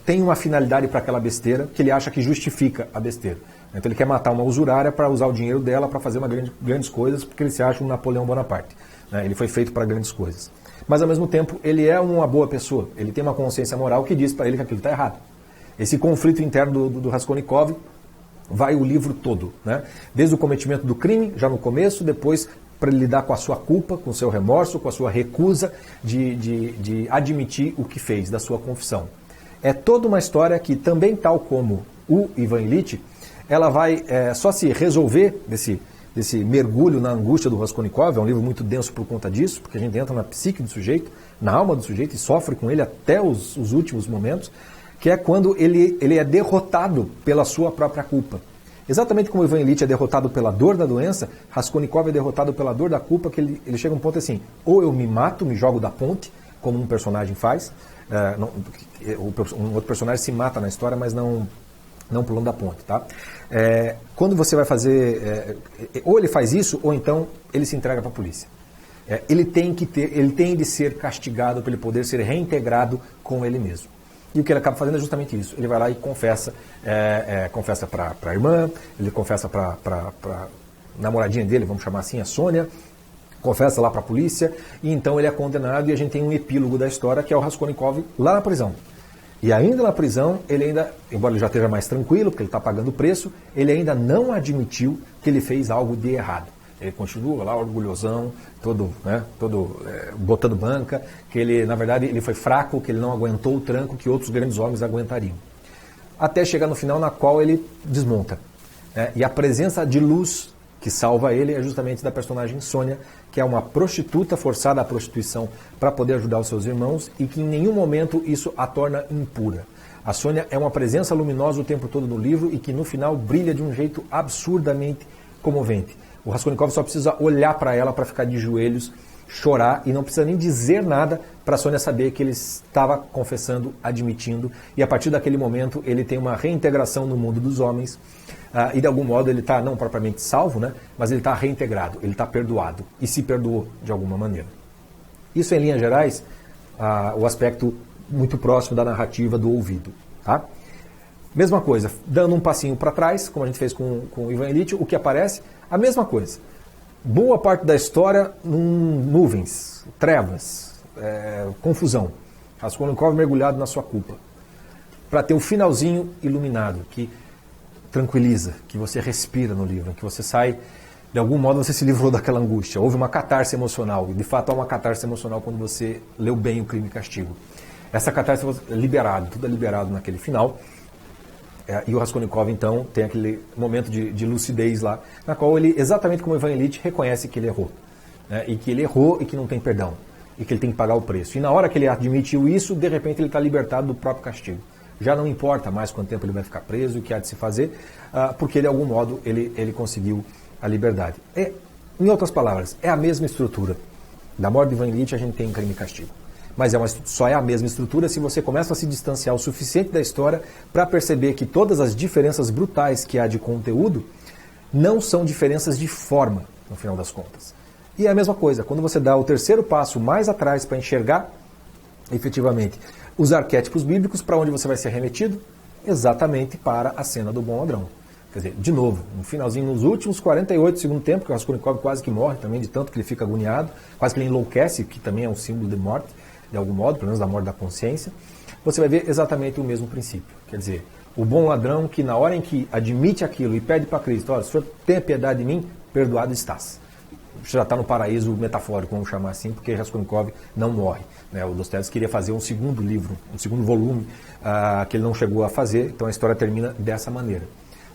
tem uma finalidade para aquela besteira que ele acha que justifica a besteira. Então ele quer matar uma usurária para usar o dinheiro dela para fazer grandes coisas, porque ele se acha um Napoleão Bonaparte. Ele foi feito para grandes coisas. Mas ao mesmo tempo ele é uma boa pessoa, ele tem uma consciência moral que diz para ele que aquilo está errado. Esse conflito interno do Raskolnikov vai o livro todo, né? Desde o cometimento do crime, já no começo, depois para ele lidar com a sua culpa, com o seu remorso, com a sua recusa de admitir o que fez, da sua confissão. É toda uma história que também, tal como o Ivan Ilitch, ela vai só se resolver desse mergulho na angústia do Raskolnikov. É um livro muito denso por conta disso, porque a gente entra na psique do sujeito, na alma do sujeito e sofre com ele até os últimos momentos, que é quando ele é derrotado pela sua própria culpa. Exatamente como o Ivan Ilitch é derrotado pela dor da doença, Raskolnikov é derrotado pela dor da culpa, que ele chega a um ponto assim, ou eu me mato, me jogo da ponte, como um personagem faz, um outro personagem se mata na história, mas não pulando da ponte, tá? Quando você vai fazer, ou ele faz isso, ou então ele se entrega para a polícia. Ele tem de ser castigado para ele poder ser reintegrado com ele mesmo. E o que ele acaba fazendo é justamente isso. Ele vai lá e confessa para a irmã, ele confessa para a namoradinha dele, vamos chamar assim, a Sônia, confessa lá para a polícia, e então ele é condenado, e a gente tem um epílogo da história, que é o Raskolnikov lá na prisão. E ainda na prisão, ele ainda, embora ele já esteja mais tranquilo, porque ele está pagando o preço, ele ainda não admitiu que ele fez algo de errado. Ele continua lá orgulhosão, todo botando banca, que ele, na verdade, ele foi fraco, que ele não aguentou o tranco que outros grandes homens aguentariam. Até chegar no final, na qual ele desmonta. E a presença de luz que salva ele é justamente da personagem Sônia, que é uma prostituta forçada à prostituição para poder ajudar os seus irmãos e que em nenhum momento isso a torna impura. A Sônia é uma presença luminosa o tempo todo no livro e que no final brilha de um jeito absurdamente comovente. O Raskolnikov só precisa olhar para ela para ficar de joelhos, chorar e não precisa nem dizer nada para a Sônia saber que ele estava confessando, admitindo, e a partir daquele momento ele tem uma reintegração no mundo dos homens e de algum modo ele está não propriamente salvo, né, mas ele está reintegrado, ele está perdoado e se perdoou de alguma maneira. Isso em linhas gerais, o aspecto muito próximo da narrativa do ouvido. Tá? Mesma coisa, dando um passinho para trás, como a gente fez com o Ivan Ilitch, o que aparece? A mesma coisa. Boa parte da história, nuvens, trevas, confusão. Raskolnikov mergulhado na sua culpa. Para ter o finalzinho iluminado, que tranquiliza, que você respira no livro, que você sai, de algum modo você se livrou daquela angústia. Houve uma catarse emocional, e de fato há uma catarse emocional quando você leu bem o Crime e Castigo. Essa catarse é liberado, tudo é liberado naquele final. E o Raskolnikov, então, tem aquele momento de lucidez lá, na qual ele, exatamente como o Ivan Ilitch, reconhece que ele errou. Né? E que ele errou e que não tem perdão. E que ele tem que pagar o preço. E na hora que ele admitiu isso, de repente ele está libertado do próprio castigo. Já não importa mais quanto tempo ele vai ficar preso, o que há de se fazer, porque de algum modo ele conseguiu a liberdade. Em outras palavras, é a mesma estrutura. Da morte de Ivan Ilitch a gente tem Crime e Castigo. mas só é a mesma estrutura se você começa a se distanciar o suficiente da história para perceber que todas as diferenças brutais que há de conteúdo não são diferenças de forma, no final das contas. E é a mesma coisa, quando você dá o terceiro passo mais atrás para enxergar efetivamente os arquétipos bíblicos, para onde você vai ser remetido? Exatamente para a cena do bom ladrão. Quer dizer, de novo, no finalzinho, nos últimos 48 do segundo tempo, que o Raskolnikov quase que morre também, de tanto que ele fica agoniado, quase que ele enlouquece, que também é um símbolo de morte, de algum modo, pelo menos da morte da consciência, você vai ver exatamente o mesmo princípio. Quer dizer, o bom ladrão que na hora em que admite aquilo e pede para Cristo, olha, o Senhor tenha piedade de mim, perdoado estás. Você já está no paraíso metafórico, vamos chamar assim, porque Raskolnikov não morre. Né? O Dostoiévski queria fazer um segundo livro, um segundo volume, que ele não chegou a fazer, então a história termina dessa maneira.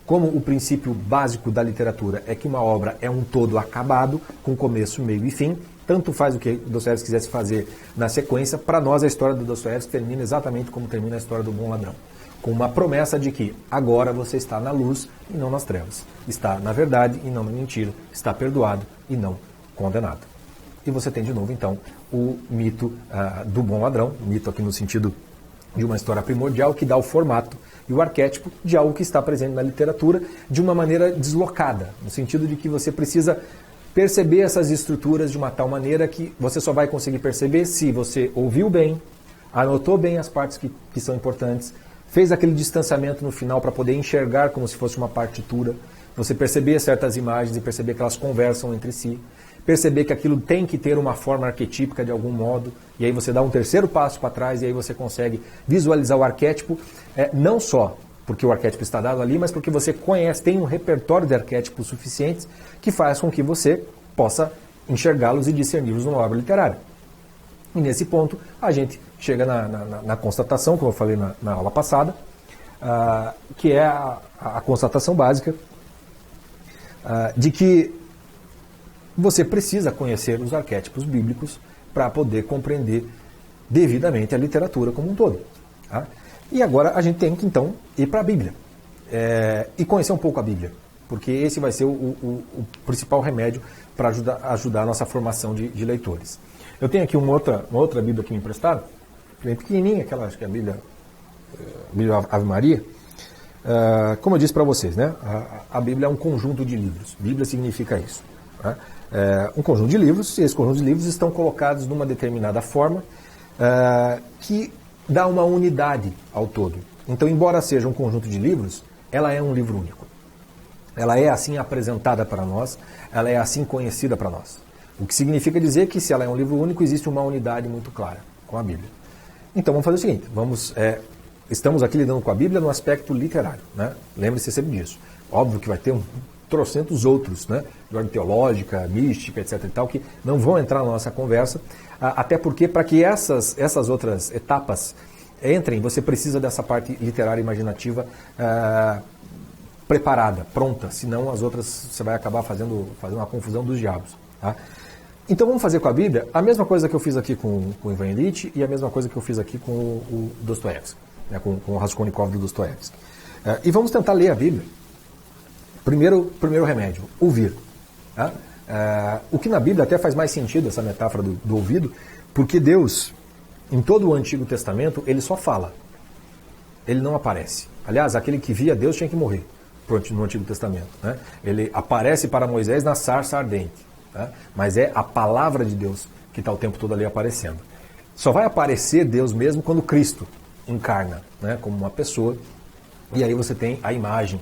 Como o princípio básico da literatura é que uma obra é um todo acabado, com começo, meio e fim, tanto faz o que Dostoiévski quisesse fazer na sequência, para nós a história do Dostoiévski termina exatamente como termina a história do bom ladrão. Com uma promessa de que agora você está na luz e não nas trevas. Está na verdade e não na mentira. Está perdoado e não condenado. E você tem de novo, então, o mito do bom ladrão, mito aqui no sentido de uma história primordial que dá o formato e o arquétipo de algo que está presente na literatura de uma maneira deslocada, no sentido de que você precisa perceber essas estruturas de uma tal maneira que você só vai conseguir perceber se você ouviu bem, anotou bem as partes que são importantes, fez aquele distanciamento no final para poder enxergar como se fosse uma partitura, você perceber certas imagens e perceber que elas conversam entre si, perceber que aquilo tem que ter uma forma arquetípica de algum modo, e aí você dá um terceiro passo para trás e aí você consegue visualizar o arquétipo, não só porque o arquétipo está dado ali, mas porque você conhece, tem um repertório de arquétipos suficientes que faz com que você possa enxergá-los e discerni-los numa obra literária. E nesse ponto a gente chega na constatação, como eu falei na aula passada, que é a constatação básica de que você precisa conhecer os arquétipos bíblicos para poder compreender devidamente a literatura como um todo. Tá? E agora a gente tem que, então, ir para a Bíblia e conhecer um pouco a Bíblia, porque esse vai ser o principal remédio para ajudar a nossa formação de leitores. Eu tenho aqui uma outra Bíblia que me emprestaram, bem pequenininha, aquela, acho que é a Bíblia Ave Maria. Como eu disse para vocês, né? A Bíblia é um conjunto de livros. Bíblia significa isso. Né? Um conjunto de livros, e esses conjuntos de livros estão colocados numa determinada forma que dá uma unidade ao todo. Então, embora seja um conjunto de livros, ela é um livro único. Ela é assim apresentada para nós, ela é assim conhecida para nós. O que significa dizer que se ela é um livro único, existe uma unidade muito clara com a Bíblia. Então vamos fazer o seguinte, estamos aqui lidando com a Bíblia no aspecto literário, né? Lembre-se sempre disso. Óbvio que vai ter trocentos outros, né? De ordem teológica, mística, etc. e tal, que não vão entrar na nossa conversa, até porque para que essas outras etapas entrem, você precisa dessa parte literária imaginativa preparada, pronta, senão as outras você vai acabar fazendo uma confusão dos diabos. Tá? Então vamos fazer com a Bíblia a mesma coisa que eu fiz aqui com o Ivan Ilitch e a mesma coisa que eu fiz aqui com o Dostoiévski, né, com o Raskolnikov do Dostoiévski. E vamos tentar ler a Bíblia. Primeiro remédio, ouvir. Tá? O que na Bíblia até faz mais sentido, essa metáfora do ouvido, porque Deus, em todo o Antigo Testamento, ele só fala. Ele não aparece. Aliás, aquele que via Deus tinha que morrer no Antigo Testamento. Né? Ele aparece para Moisés na sarça ardente. Tá? Mas é a palavra de Deus que está o tempo todo ali aparecendo. Só vai aparecer Deus mesmo quando Cristo encarna, né, como uma pessoa, e aí você tem a imagem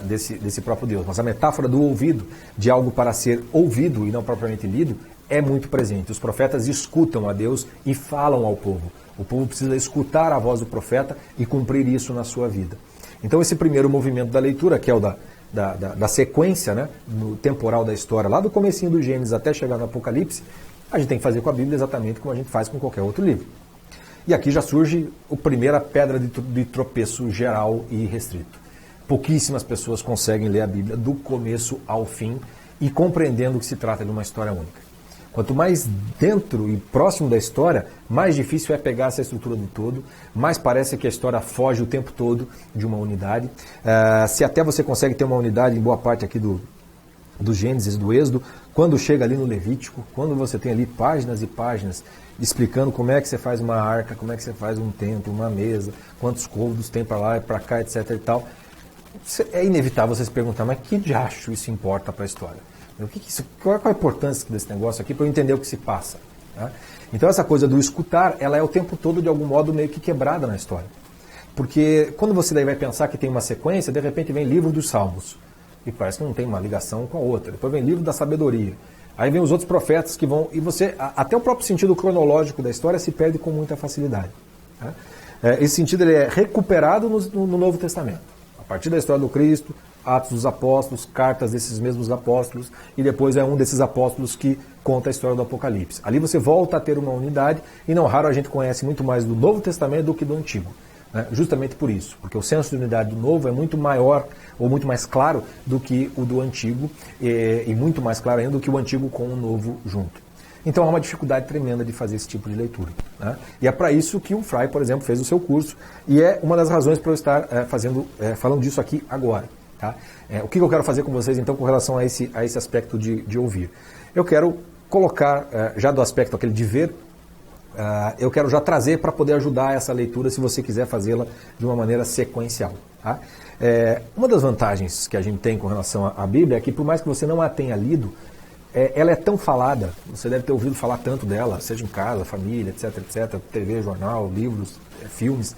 desse próprio Deus. Mas a metáfora do ouvido, de algo para ser ouvido e não propriamente lido, é muito presente. Os profetas escutam a Deus e falam ao povo. O povo precisa escutar a voz do profeta e cumprir isso na sua vida. Então esse primeiro movimento da leitura, que é o da sequência, né, no temporal da história, lá do comecinho do Gênesis até chegar no Apocalipse, a gente tem que fazer com a Bíblia exatamente como a gente faz com qualquer outro livro. E aqui já surge a primeira pedra de tropeço geral e restrito. Pouquíssimas pessoas conseguem ler a Bíblia do começo ao fim e compreendendo que se trata de uma história única. Quanto mais dentro e próximo da história, mais difícil é pegar essa estrutura do todo, mais parece que a história foge o tempo todo de uma unidade. Se até você consegue ter uma unidade em boa parte aqui do Gênesis, do Êxodo, Quando chega ali no Levítico, quando você tem ali páginas e páginas explicando como é que você faz uma arca, como é que você faz um templo, uma mesa, quantos côvados tem para lá e para cá, etc. e tal, é inevitável você se perguntar, mas que diacho isso importa para a história? Qual a importância desse negócio aqui para eu entender o que se passa? Tá? Então essa coisa do escutar, ela é o tempo todo de algum modo meio que quebrada na história. Porque quando você daí vai pensar que tem uma sequência, de repente vem livro dos Salmos, e parece que não tem uma ligação com a outra. Depois vem livro da sabedoria. Aí vem os outros profetas que vão... E você, até o próprio sentido cronológico da história se perde com muita facilidade. Tá? Esse sentido ele é recuperado no Novo Testamento. A partir da história do Cristo, Atos dos Apóstolos, cartas desses mesmos apóstolos, e depois é um desses apóstolos que conta a história do Apocalipse. Ali você volta a ter uma unidade, e não raro a gente conhece muito mais do Novo Testamento do que do Antigo. Né? Justamente por isso, porque o senso de unidade do Novo é muito maior, ou muito mais claro do que o do Antigo, e muito mais claro ainda do que o Antigo com o Novo junto. Então há uma dificuldade tremenda de fazer esse tipo de leitura. Né? E é para isso que o Frei, por exemplo, fez o seu curso, e é uma das razões para eu estar falando disso aqui agora. Tá? O que eu quero fazer com vocês, então, com relação a esse aspecto de ouvir? Eu quero colocar, já do aspecto aquele de ver, eu quero já trazer para poder ajudar essa leitura, se você quiser fazê-la de uma maneira sequencial. Tá? Uma das vantagens que a gente tem com relação à Bíblia é que, por mais que você não a tenha lido, ela é tão falada, você deve ter ouvido falar tanto dela, seja em casa, família, etc, etc, TV, jornal, livros, filmes,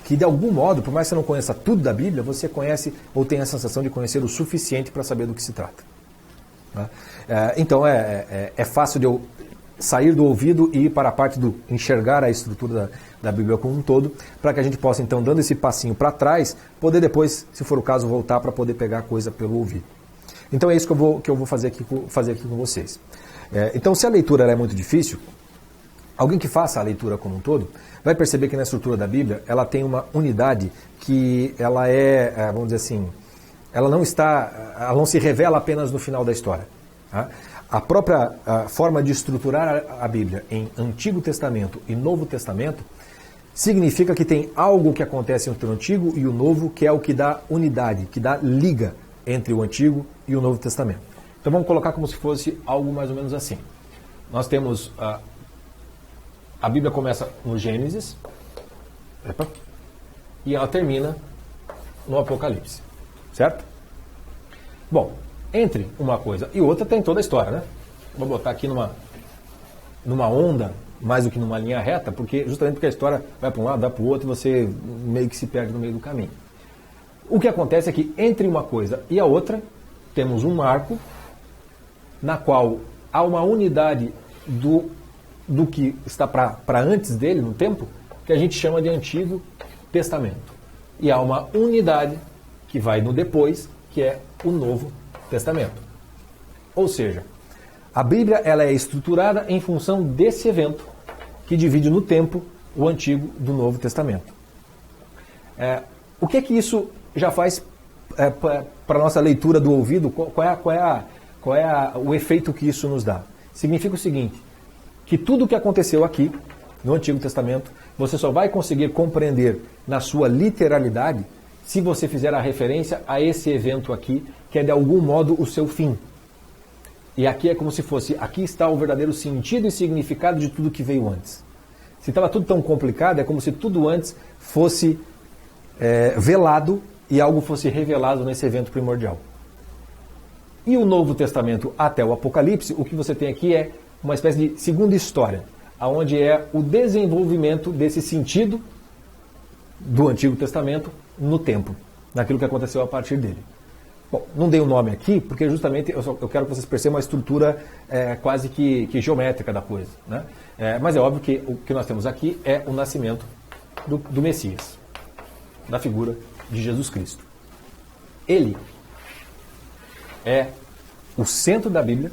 que de algum modo, por mais que você não conheça tudo da Bíblia, você conhece ou tem a sensação de conhecer o suficiente para saber do que se trata. Tá? Então é fácil de eu sair do ouvido e ir para a parte do enxergar a estrutura da Bíblia como um todo, para que a gente possa, então, dando esse passinho para trás, poder depois, se for o caso, voltar para poder pegar a coisa pelo ouvido. Então é isso que eu vou fazer aqui com vocês. Então, se a leitura é muito difícil, alguém que faça a leitura como um todo vai perceber que na estrutura da Bíblia ela tem uma unidade que ela vamos dizer assim, ela não se revela apenas no final da história. Tá? A própria forma de estruturar a Bíblia em Antigo Testamento e Novo Testamento significa que tem algo que acontece entre o Antigo e o Novo, que é o que dá unidade, que dá liga entre o Antigo e o Novo Testamento. Então vamos colocar como se fosse algo mais ou menos assim. Nós temos a Bíblia começa no Gênesis, e ela termina no Apocalipse, certo? Bom, entre uma coisa e outra tem toda a história, né? Vou botar aqui numa onda, mais do que numa linha reta, justamente porque a história vai para um lado, vai para o outro, e você meio que se perde no meio do caminho. O que acontece é que entre uma coisa e a outra, temos um marco na qual há uma unidade do que está para antes dele, no tempo, que a gente chama de Antigo Testamento. E há uma unidade que vai no depois, que é o Novo Testamento. Ou seja, a Bíblia ela é estruturada em função desse evento que divide no tempo o Antigo do Novo Testamento. O que é que isso já faz para a nossa leitura do ouvido? Qual é o efeito que isso nos dá? Significa o seguinte, que tudo o que aconteceu aqui no Antigo Testamento, você só vai conseguir compreender na sua literalidade se você fizer a referência a esse evento aqui, que é de algum modo o seu fim. E aqui é como se fosse, aqui está o verdadeiro sentido e significado de tudo que veio antes. Se estava tudo tão complicado, é como se tudo antes fosse velado e algo fosse revelado nesse evento primordial. E o Novo Testamento até o Apocalipse, o que você tem aqui é uma espécie de segunda história, onde é o desenvolvimento desse sentido do Antigo Testamento no tempo, naquilo que aconteceu a partir dele. Bom, não dei o nome aqui, porque justamente eu quero que vocês percebam a estrutura quase que geométrica da coisa. Né? Mas é óbvio que o que nós temos aqui é o nascimento do Messias, da figura de Jesus Cristo. Ele é o centro da Bíblia,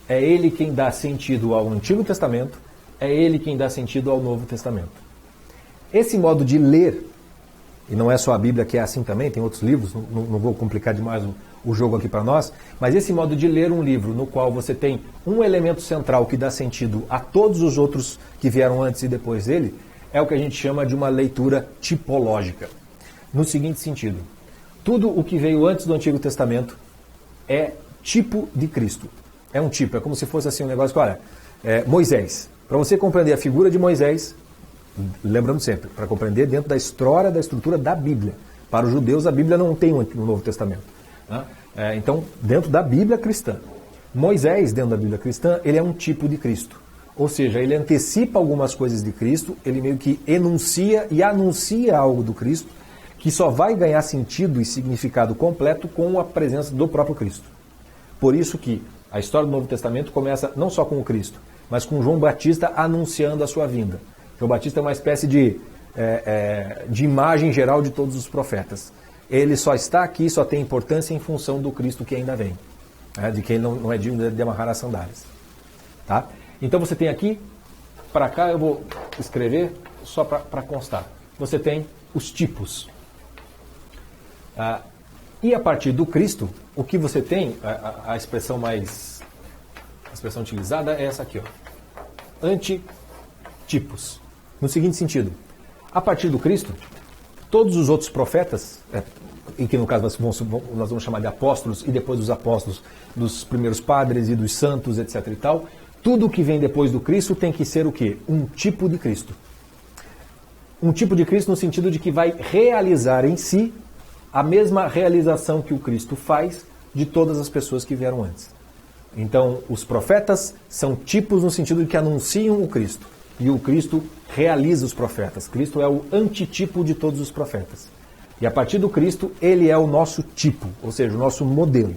é ele quem dá sentido ao Antigo Testamento, é ele quem dá sentido ao Novo Testamento. Esse modo de ler, e não é só a Bíblia que é assim também, tem outros livros, não vou complicar demais o jogo aqui para nós, mas esse modo de ler um livro no qual você tem um elemento central que dá sentido a todos os outros que vieram antes e depois dele, é o que a gente chama de uma leitura tipológica. No seguinte sentido, tudo o que veio antes do Antigo Testamento é tipo de Cristo. É um tipo, é como se fosse assim um negócio que, olha, Moisés. Para você compreender a figura de Moisés, lembrando sempre, para compreender dentro da história, da estrutura da Bíblia. Para os judeus, a Bíblia não tem no Novo Testamento. Né? Então, dentro da Bíblia cristã, Moisés, dentro da Bíblia cristã, ele é um tipo de Cristo. Ou seja, ele antecipa algumas coisas de Cristo, ele meio que enuncia e anuncia algo do Cristo, que só vai ganhar sentido e significado completo com a presença do próprio Cristo. Por isso que a história do Novo Testamento começa não só com o Cristo, mas com João Batista anunciando a sua vinda. João Batista é uma espécie de imagem geral de todos os profetas. Ele só está aqui, só tem importância em função do Cristo que ainda vem, de quem não é digno de amarrar as sandálias. Tá? Então você tem aqui, para cá eu vou escrever só para constar. Você tem os tipos. E a partir do Cristo, o que você tem, a expressão utilizada é essa aqui, ó. Antitipos. No seguinte sentido, a partir do Cristo, todos os outros profetas, e que no caso nós vamos chamar de apóstolos, e depois dos apóstolos, dos primeiros padres e dos santos, etc. e tal, tudo que vem depois do Cristo tem que ser o quê? Um tipo de Cristo. Um tipo de Cristo no sentido de que vai realizar em si a mesma realização que o Cristo faz de todas as pessoas que vieram antes. Então, os profetas são tipos no sentido de que anunciam o Cristo. E o Cristo realiza os profetas. Cristo é o antitipo de todos os profetas. E a partir do Cristo, ele é o nosso tipo, ou seja, o nosso modelo.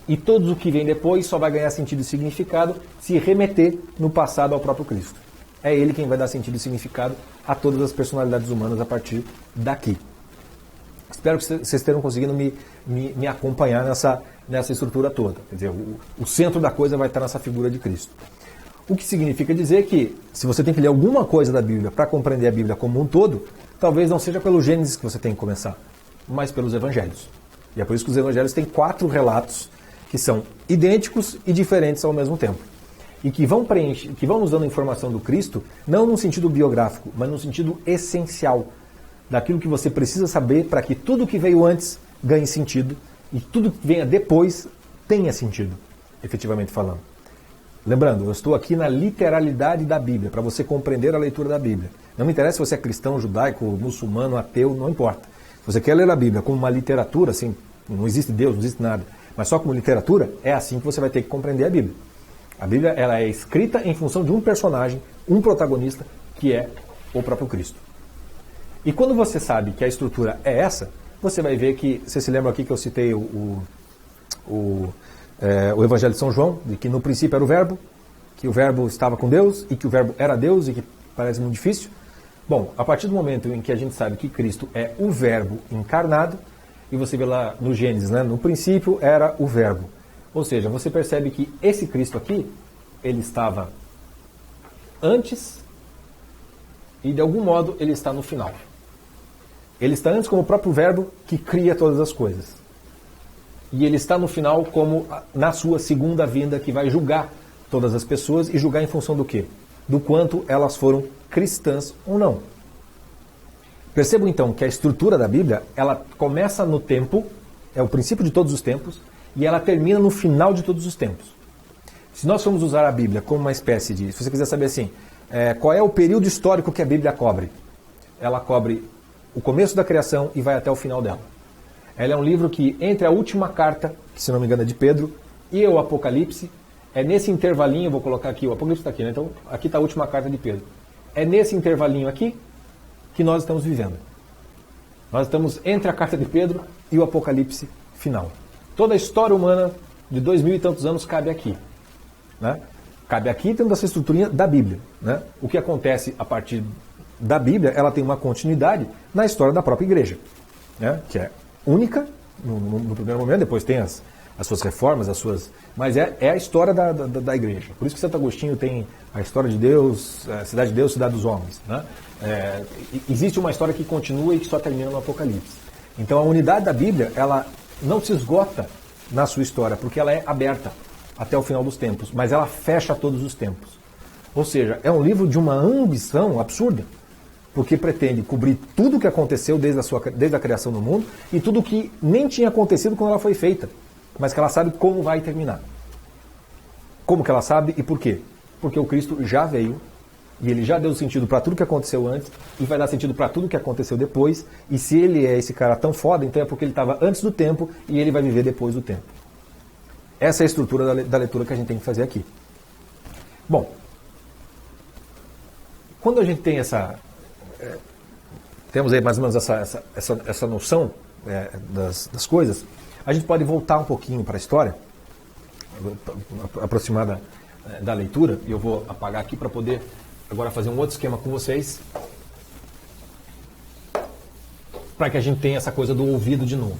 E tudo o que vem depois só vai ganhar sentido e significado se remeter no passado ao próprio Cristo. É ele quem vai dar sentido e significado a todas as personalidades humanas a partir daqui. Espero que vocês tenham conseguido me acompanhar nessa estrutura toda. Quer dizer, o centro da coisa vai estar nessa figura de Cristo. O que significa dizer que, se você tem que ler alguma coisa da Bíblia para compreender a Bíblia como um todo, talvez não seja pelo Gênesis que você tem que começar, mas pelos Evangelhos. E é por isso que os Evangelhos têm 4 relatos que são idênticos e diferentes ao mesmo tempo. E que vão nos dando informação do Cristo, não no sentido biográfico, mas no sentido essencial, daquilo que você precisa saber para que tudo que veio antes ganhe sentido e tudo que venha depois tenha sentido, efetivamente falando. Lembrando, eu estou aqui na literalidade da Bíblia, para você compreender a leitura da Bíblia. Não me interessa se você é cristão, judaico, muçulmano, ateu, não importa. Se você quer ler a Bíblia como uma literatura, assim, não existe Deus, não existe nada, mas só como literatura, é assim que você vai ter que compreender a Bíblia. A Bíblia ela é escrita em função de um personagem, um protagonista, que é o próprio Cristo. E quando você sabe que a estrutura é essa, você vai ver que, você se lembra aqui que eu citei o Evangelho de São João, de que no princípio era o Verbo, que o Verbo estava com Deus e que o Verbo era Deus e que parece muito difícil. Bom, a partir do momento em que a gente sabe que Cristo é o Verbo encarnado, e você vê lá no Gênesis, né, no princípio era o Verbo. Ou seja, você percebe que esse Cristo aqui, ele estava antes e de algum modo ele está no final. Ele está antes como o próprio Verbo que cria todas as coisas. E ele está no final como na sua segunda vinda que vai julgar todas as pessoas e julgar em função do quê? Do quanto elas foram cristãs ou não. Percebam então que a estrutura da Bíblia, ela começa no tempo, é o princípio de todos os tempos, e ela termina no final de todos os tempos. Se nós formos usar a Bíblia como uma espécie de, se você quiser saber assim, qual é o período histórico que a Bíblia cobre? Ela cobre o começo da criação e vai até o final dela. Ela é um livro que, entre a última carta, que se não me engano é de Pedro, e o Apocalipse, é nesse intervalinho, eu vou colocar aqui, o Apocalipse está aqui, né? Então aqui está a última carta de Pedro. É nesse intervalinho aqui que nós estamos vivendo. Nós estamos entre a carta de Pedro e o Apocalipse final. Toda a história humana de 2000 e tantos anos cabe aqui. Né? Cabe aqui dentro dessa estruturinha da Bíblia. Né? O que acontece a partir da Bíblia, ela tem uma continuidade na história da própria igreja. Né? Que é única no primeiro momento, depois tem as suas reformas, mas é a história da igreja. Por isso que Santo Agostinho tem a história de Deus, a cidade de Deus, cidade dos homens. Né? Existe uma história que continua e que só termina no Apocalipse. Então a unidade da Bíblia, ela não se esgota na sua história, porque ela é aberta até o final dos tempos, mas ela fecha todos os tempos. Ou seja, é um livro de uma ambição absurda, porque pretende cobrir tudo o que aconteceu desde a criação do mundo e tudo o que nem tinha acontecido quando ela foi feita, mas que ela sabe como vai terminar. Como que ela sabe e por quê? Porque o Cristo já veio e ele já deu sentido para tudo que aconteceu antes e vai dar sentido para tudo que aconteceu depois. E se ele é esse cara tão foda, então é porque ele estava antes do tempo e ele vai viver depois do tempo. Essa é a estrutura da leitura que a gente tem que fazer aqui. Bom, quando a gente tem temos aí mais ou menos essa noção das coisas, a gente pode voltar um pouquinho para a história, aproximar da leitura, e eu vou apagar aqui para poder agora fazer um outro esquema com vocês, para que a gente tenha essa coisa do ouvido de novo.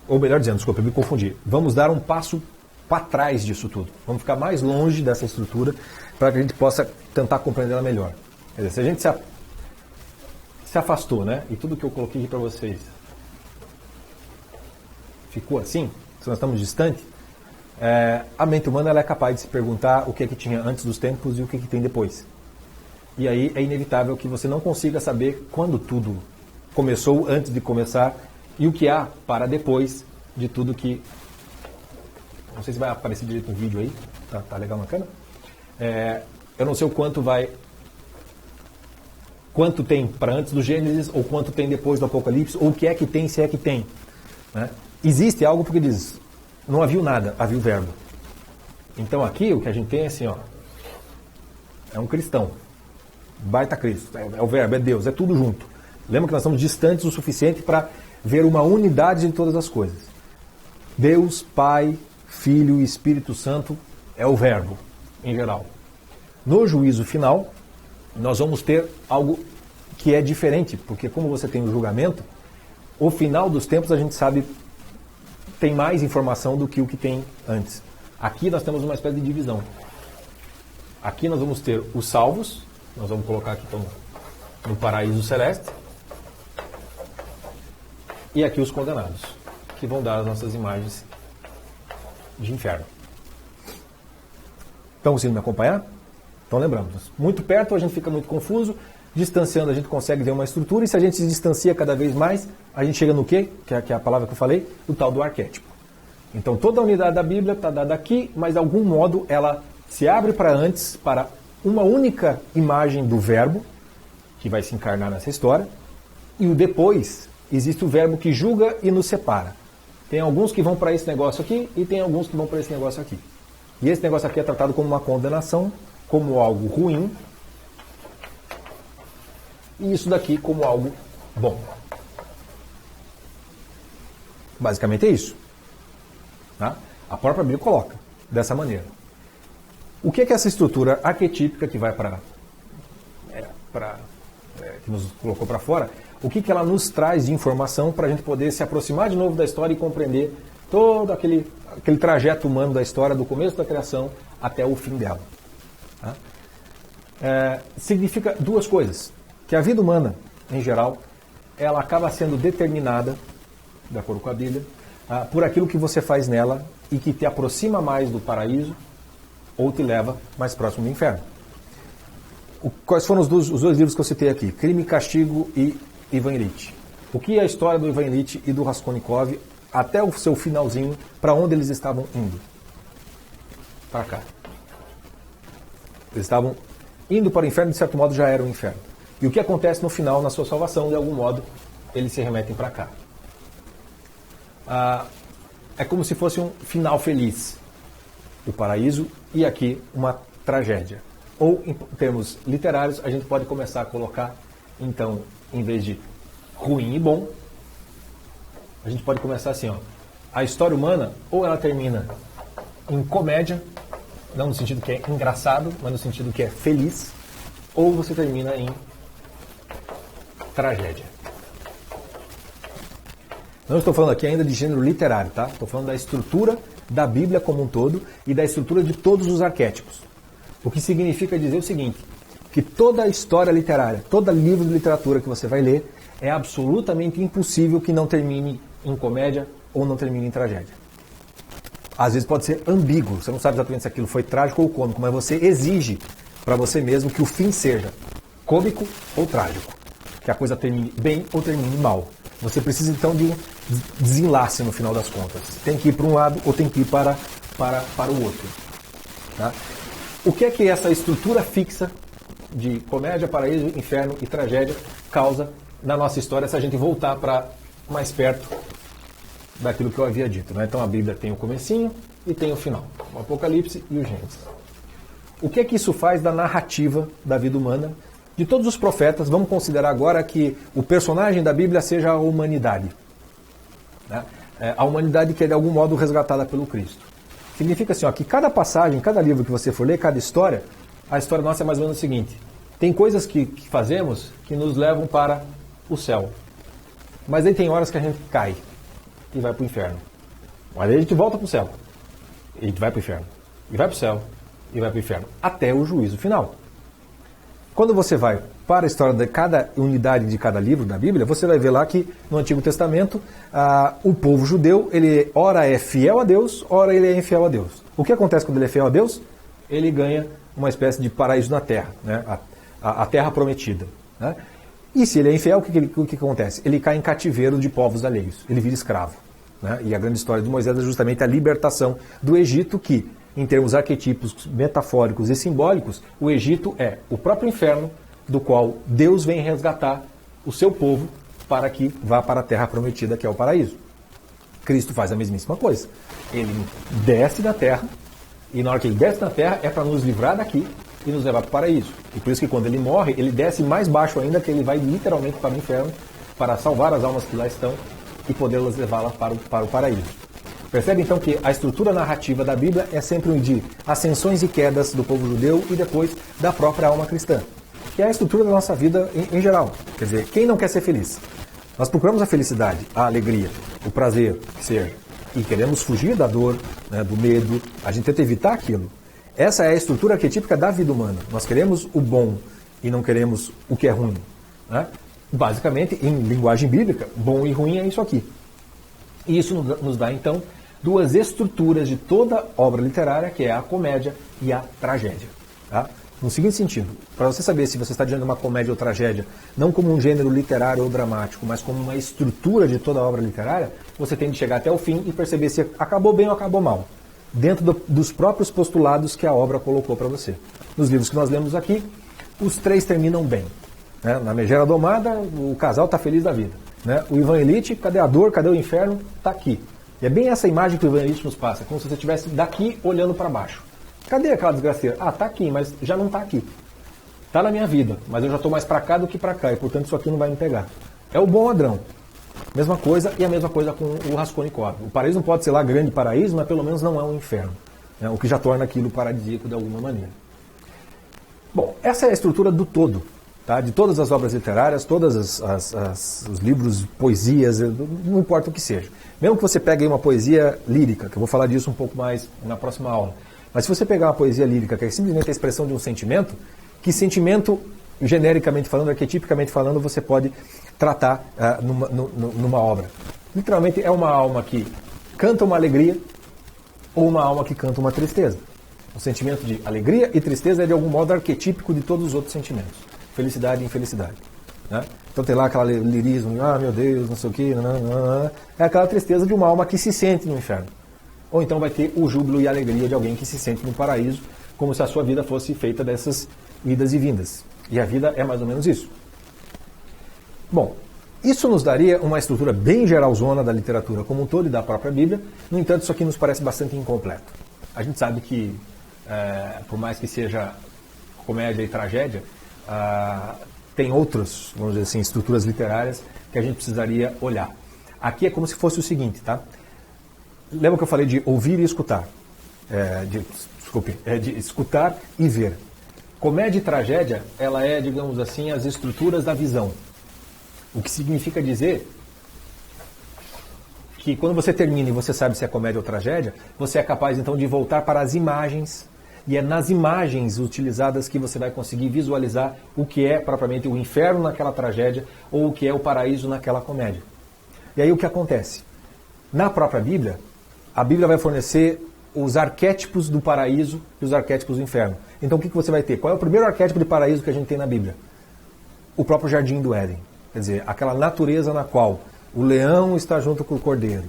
Ou melhor dizendo, desculpa, eu me confundi. Vamos dar um passo para trás disso tudo. Vamos ficar mais longe dessa estrutura para que a gente possa tentar compreendê-la melhor. Quer dizer, se a gente se afastou, né? E tudo que eu coloquei aqui para vocês ficou assim, se nós estamos distantes, a mente humana ela é capaz de se perguntar o que é que tinha antes dos tempos e o que é que tem depois. E aí é inevitável que você não consiga saber quando tudo começou, antes de começar, e o que há para depois de tudo que... Não sei se vai aparecer direito no vídeo aí. Tá legal na câmera? Eu não sei o quanto tem para antes do Gênesis, ou quanto tem depois do Apocalipse, ou o que é que tem, se é que tem. Né? Existe algo porque diz, não havia nada, havia o verbo. Então aqui o que a gente tem é assim, ó, é um cristão. Baita Cristo. É o verbo, é Deus, é tudo junto. Lembra que nós estamos distantes o suficiente para ver uma unidade de todas as coisas. Deus, Pai, Filho e Espírito Santo é o verbo, em geral. No juízo final, nós vamos ter algo que é diferente, porque como você tem o julgamento, o final dos tempos a gente sabe tem mais informação do que o que tem antes. Aqui nós temos uma espécie de divisão. Aqui nós vamos ter os salvos, nós vamos colocar aqui então, no paraíso celeste, e aqui os condenados, que vão dar as nossas imagens de inferno. Estão conseguindo me acompanhar? Então lembramos, muito perto a gente fica muito confuso, distanciando a gente consegue ver uma estrutura, e se a gente se distancia cada vez mais, a gente chega no quê? Que é a palavra que eu falei, o tal do arquétipo. Então toda a unidade da Bíblia está dada aqui, mas de algum modo ela se abre para antes, para uma única imagem do verbo, que vai se encarnar nessa história, e o depois existe o verbo que julga e nos separa. Tem alguns que vão para esse negócio aqui, e tem alguns que vão para esse negócio aqui. E esse negócio aqui é tratado como uma condenação, como algo ruim, e isso daqui como algo bom. Basicamente é isso. Tá? A própria Bíblia coloca dessa maneira. O que é essa estrutura arquetípica que vai que nos colocou para fora? O que ela nos traz de informação para a gente poder se aproximar de novo da história e compreender todo aquele trajeto humano da história, do começo da criação até o fim dela. Tá? Significa duas coisas. Que a vida humana, em geral, ela acaba sendo determinada, de acordo com a Bíblia, por aquilo que você faz nela e que te aproxima mais do paraíso ou te leva mais próximo do inferno. Quais foram os dois livros que eu citei aqui? Crime e Castigo e Ivan Illich. O que é a história do Ivan Illich e do Raskolnikov até o seu finalzinho, para onde eles estavam indo? Para cá. Eles estavam indo para o inferno, de certo modo já era o inferno. E o que acontece no final, na sua salvação, de algum modo, eles se remetem para cá. É como se fosse um final feliz. O paraíso e aqui uma tragédia. Ou, em termos literários, a gente pode começar a colocar, então, em vez de ruim e bom, a gente pode começar assim, ó. A história humana, ou ela termina em comédia, não no sentido que é engraçado, mas no sentido que é feliz, ou você termina em tragédia. Não estou falando aqui ainda de gênero literário, tá? Estou falando da estrutura da Bíblia como um todo e da estrutura de todos os arquétipos. O que significa dizer o seguinte, que toda a história literária, todo livro de literatura que você vai ler, é absolutamente impossível que não termine em comédia ou não termine em tragédia. Às vezes pode ser ambíguo, você não sabe exatamente se aquilo foi trágico ou cômico, mas você exige para você mesmo que o fim seja cômico ou trágico, que a coisa termine bem ou termine mal. Você precisa então de desenlace no final das contas. Tem que ir para um lado ou tem que ir para o outro. Tá? O que é que essa estrutura fixa de comédia, paraíso, inferno e tragédia causa na nossa história se a gente voltar para mais perto daquilo que eu havia dito, né? Então a Bíblia tem o comecinho e tem o final, o Apocalipse e o Gênesis. O que é que isso faz da narrativa da vida humana? De todos os profetas, vamos considerar agora que o personagem da Bíblia seja a humanidade. Né? A humanidade que é de algum modo resgatada pelo Cristo. Significa assim, ó, que cada passagem, cada livro que você for ler, cada história, a história nossa é mais ou menos o seguinte. Tem coisas que fazemos que nos levam para o céu. Mas aí tem horas que a gente cai e vai para o inferno. Mas aí a gente volta para o céu. E a gente vai para o inferno. E vai para o céu. E vai para o inferno. Até o juízo final. Quando você vai para a história de cada unidade de cada livro da Bíblia, você vai ver lá que no Antigo Testamento o povo judeu, ele ora é fiel a Deus, ora ele é infiel a Deus. O que acontece quando ele é fiel a Deus? Ele ganha uma espécie de paraíso na terra, né? A terra prometida. Né? E se ele é infiel, o que acontece? Ele cai em cativeiro de povos alheios, ele vira escravo. Né? E a grande história de Moisés é justamente a libertação do Egito, que, em termos arquetípicos, metafóricos e simbólicos, o Egito é o próprio inferno do qual Deus vem resgatar o seu povo para que vá para a terra prometida, que é o paraíso. Cristo faz a mesmíssima coisa. Ele desce da terra, e na hora que ele desce da terra é para nos livrar daqui e nos levar para o paraíso. E por isso que quando ele morre, ele desce mais baixo ainda, que ele vai literalmente para o inferno, para salvar as almas que lá estão e poder levá-las para o paraíso. Percebe então que a estrutura narrativa da Bíblia é sempre um de ascensões e quedas do povo judeu e depois da própria alma cristã, que é a estrutura da nossa vida em geral. Quer dizer, quem não quer ser feliz? Nós procuramos a felicidade, a alegria, o prazer, ser, e queremos fugir da dor, né, do medo, a gente tenta evitar aquilo. Essa é a estrutura arquetípica da vida humana. Nós queremos o bom e não queremos o que é ruim. Né? Basicamente, em linguagem bíblica, bom e ruim é isso aqui. E isso nos dá, então, duas estruturas de toda obra literária, que é a comédia e a tragédia. Tá? No seguinte sentido, para você saber se você está diante de uma comédia ou tragédia, não como um gênero literário ou dramático, mas como uma estrutura de toda a obra literária, você tem de chegar até o fim e perceber se acabou bem ou acabou mal, dentro dos próprios postulados que a obra colocou para você. Nos livros que nós lemos aqui, os três terminam bem. Né? Na Megera Domada, o casal está feliz da vida. Né? O Ivan Illich, cadê a dor, cadê o inferno? Está aqui. E é bem essa imagem que o Ivan Illich nos passa, como se você estivesse daqui olhando para baixo. Cadê aquela desgraceira? Ah, tá aqui, mas já não tá aqui. Tá na minha vida, mas eu já estou mais para cá do que para cá, e portanto isso aqui não vai me pegar. É o bom ladrão. Mesma coisa, e a mesma coisa com o Raskolnikov. O paraíso não pode ser lá grande paraíso, mas pelo menos não é um inferno. Né? O que já torna aquilo paradisíaco de alguma maneira. Bom, essa é a estrutura do todo. Tá? De todas as obras literárias, todos os livros, poesias, não importa o que seja. Mesmo que você pegue aí uma poesia lírica, que eu vou falar disso um pouco mais na próxima aula. Mas se você pegar uma poesia lírica, que é simplesmente a expressão de um sentimento, que sentimento, genericamente falando, arquetipicamente falando, você pode tratar numa obra? Literalmente é uma alma que canta uma alegria ou uma alma que canta uma tristeza. O sentimento de alegria e tristeza é de algum modo arquetípico de todos os outros sentimentos. Felicidade e infelicidade. Né? Então tem lá aquela lirismo, ah meu Deus, não sei o que, é aquela tristeza de uma alma que se sente no inferno. Ou então vai ter o júbilo e a alegria de alguém que se sente no paraíso, como se a sua vida fosse feita dessas idas e vindas. E a vida é mais ou menos isso. Bom, isso nos daria uma estrutura bem geralzona da literatura como um todo e da própria Bíblia. No entanto, isso aqui nos parece bastante incompleto. A gente sabe que, por mais que seja comédia e tragédia, tem outras, vamos dizer assim, estruturas literárias que a gente precisaria olhar. Aqui é como se fosse o seguinte, tá? Lembra que eu falei de ouvir e escutar? De escutar e ver. Comédia e tragédia, ela é, digamos assim, as estruturas da visão. O que significa dizer que quando você termina e você sabe se é comédia ou tragédia, você é capaz então de voltar para as imagens, e é nas imagens utilizadas que você vai conseguir visualizar o que é propriamente o inferno naquela tragédia ou o que é o paraíso naquela comédia. E aí o que acontece? Na própria Bíblia, a Bíblia vai fornecer os arquétipos do paraíso e os arquétipos do inferno. Então o que você vai ter? Qual é o primeiro arquétipo de paraíso que a gente tem na Bíblia? O próprio Jardim do Éden. Quer dizer, aquela natureza na qual o leão está junto com o cordeiro.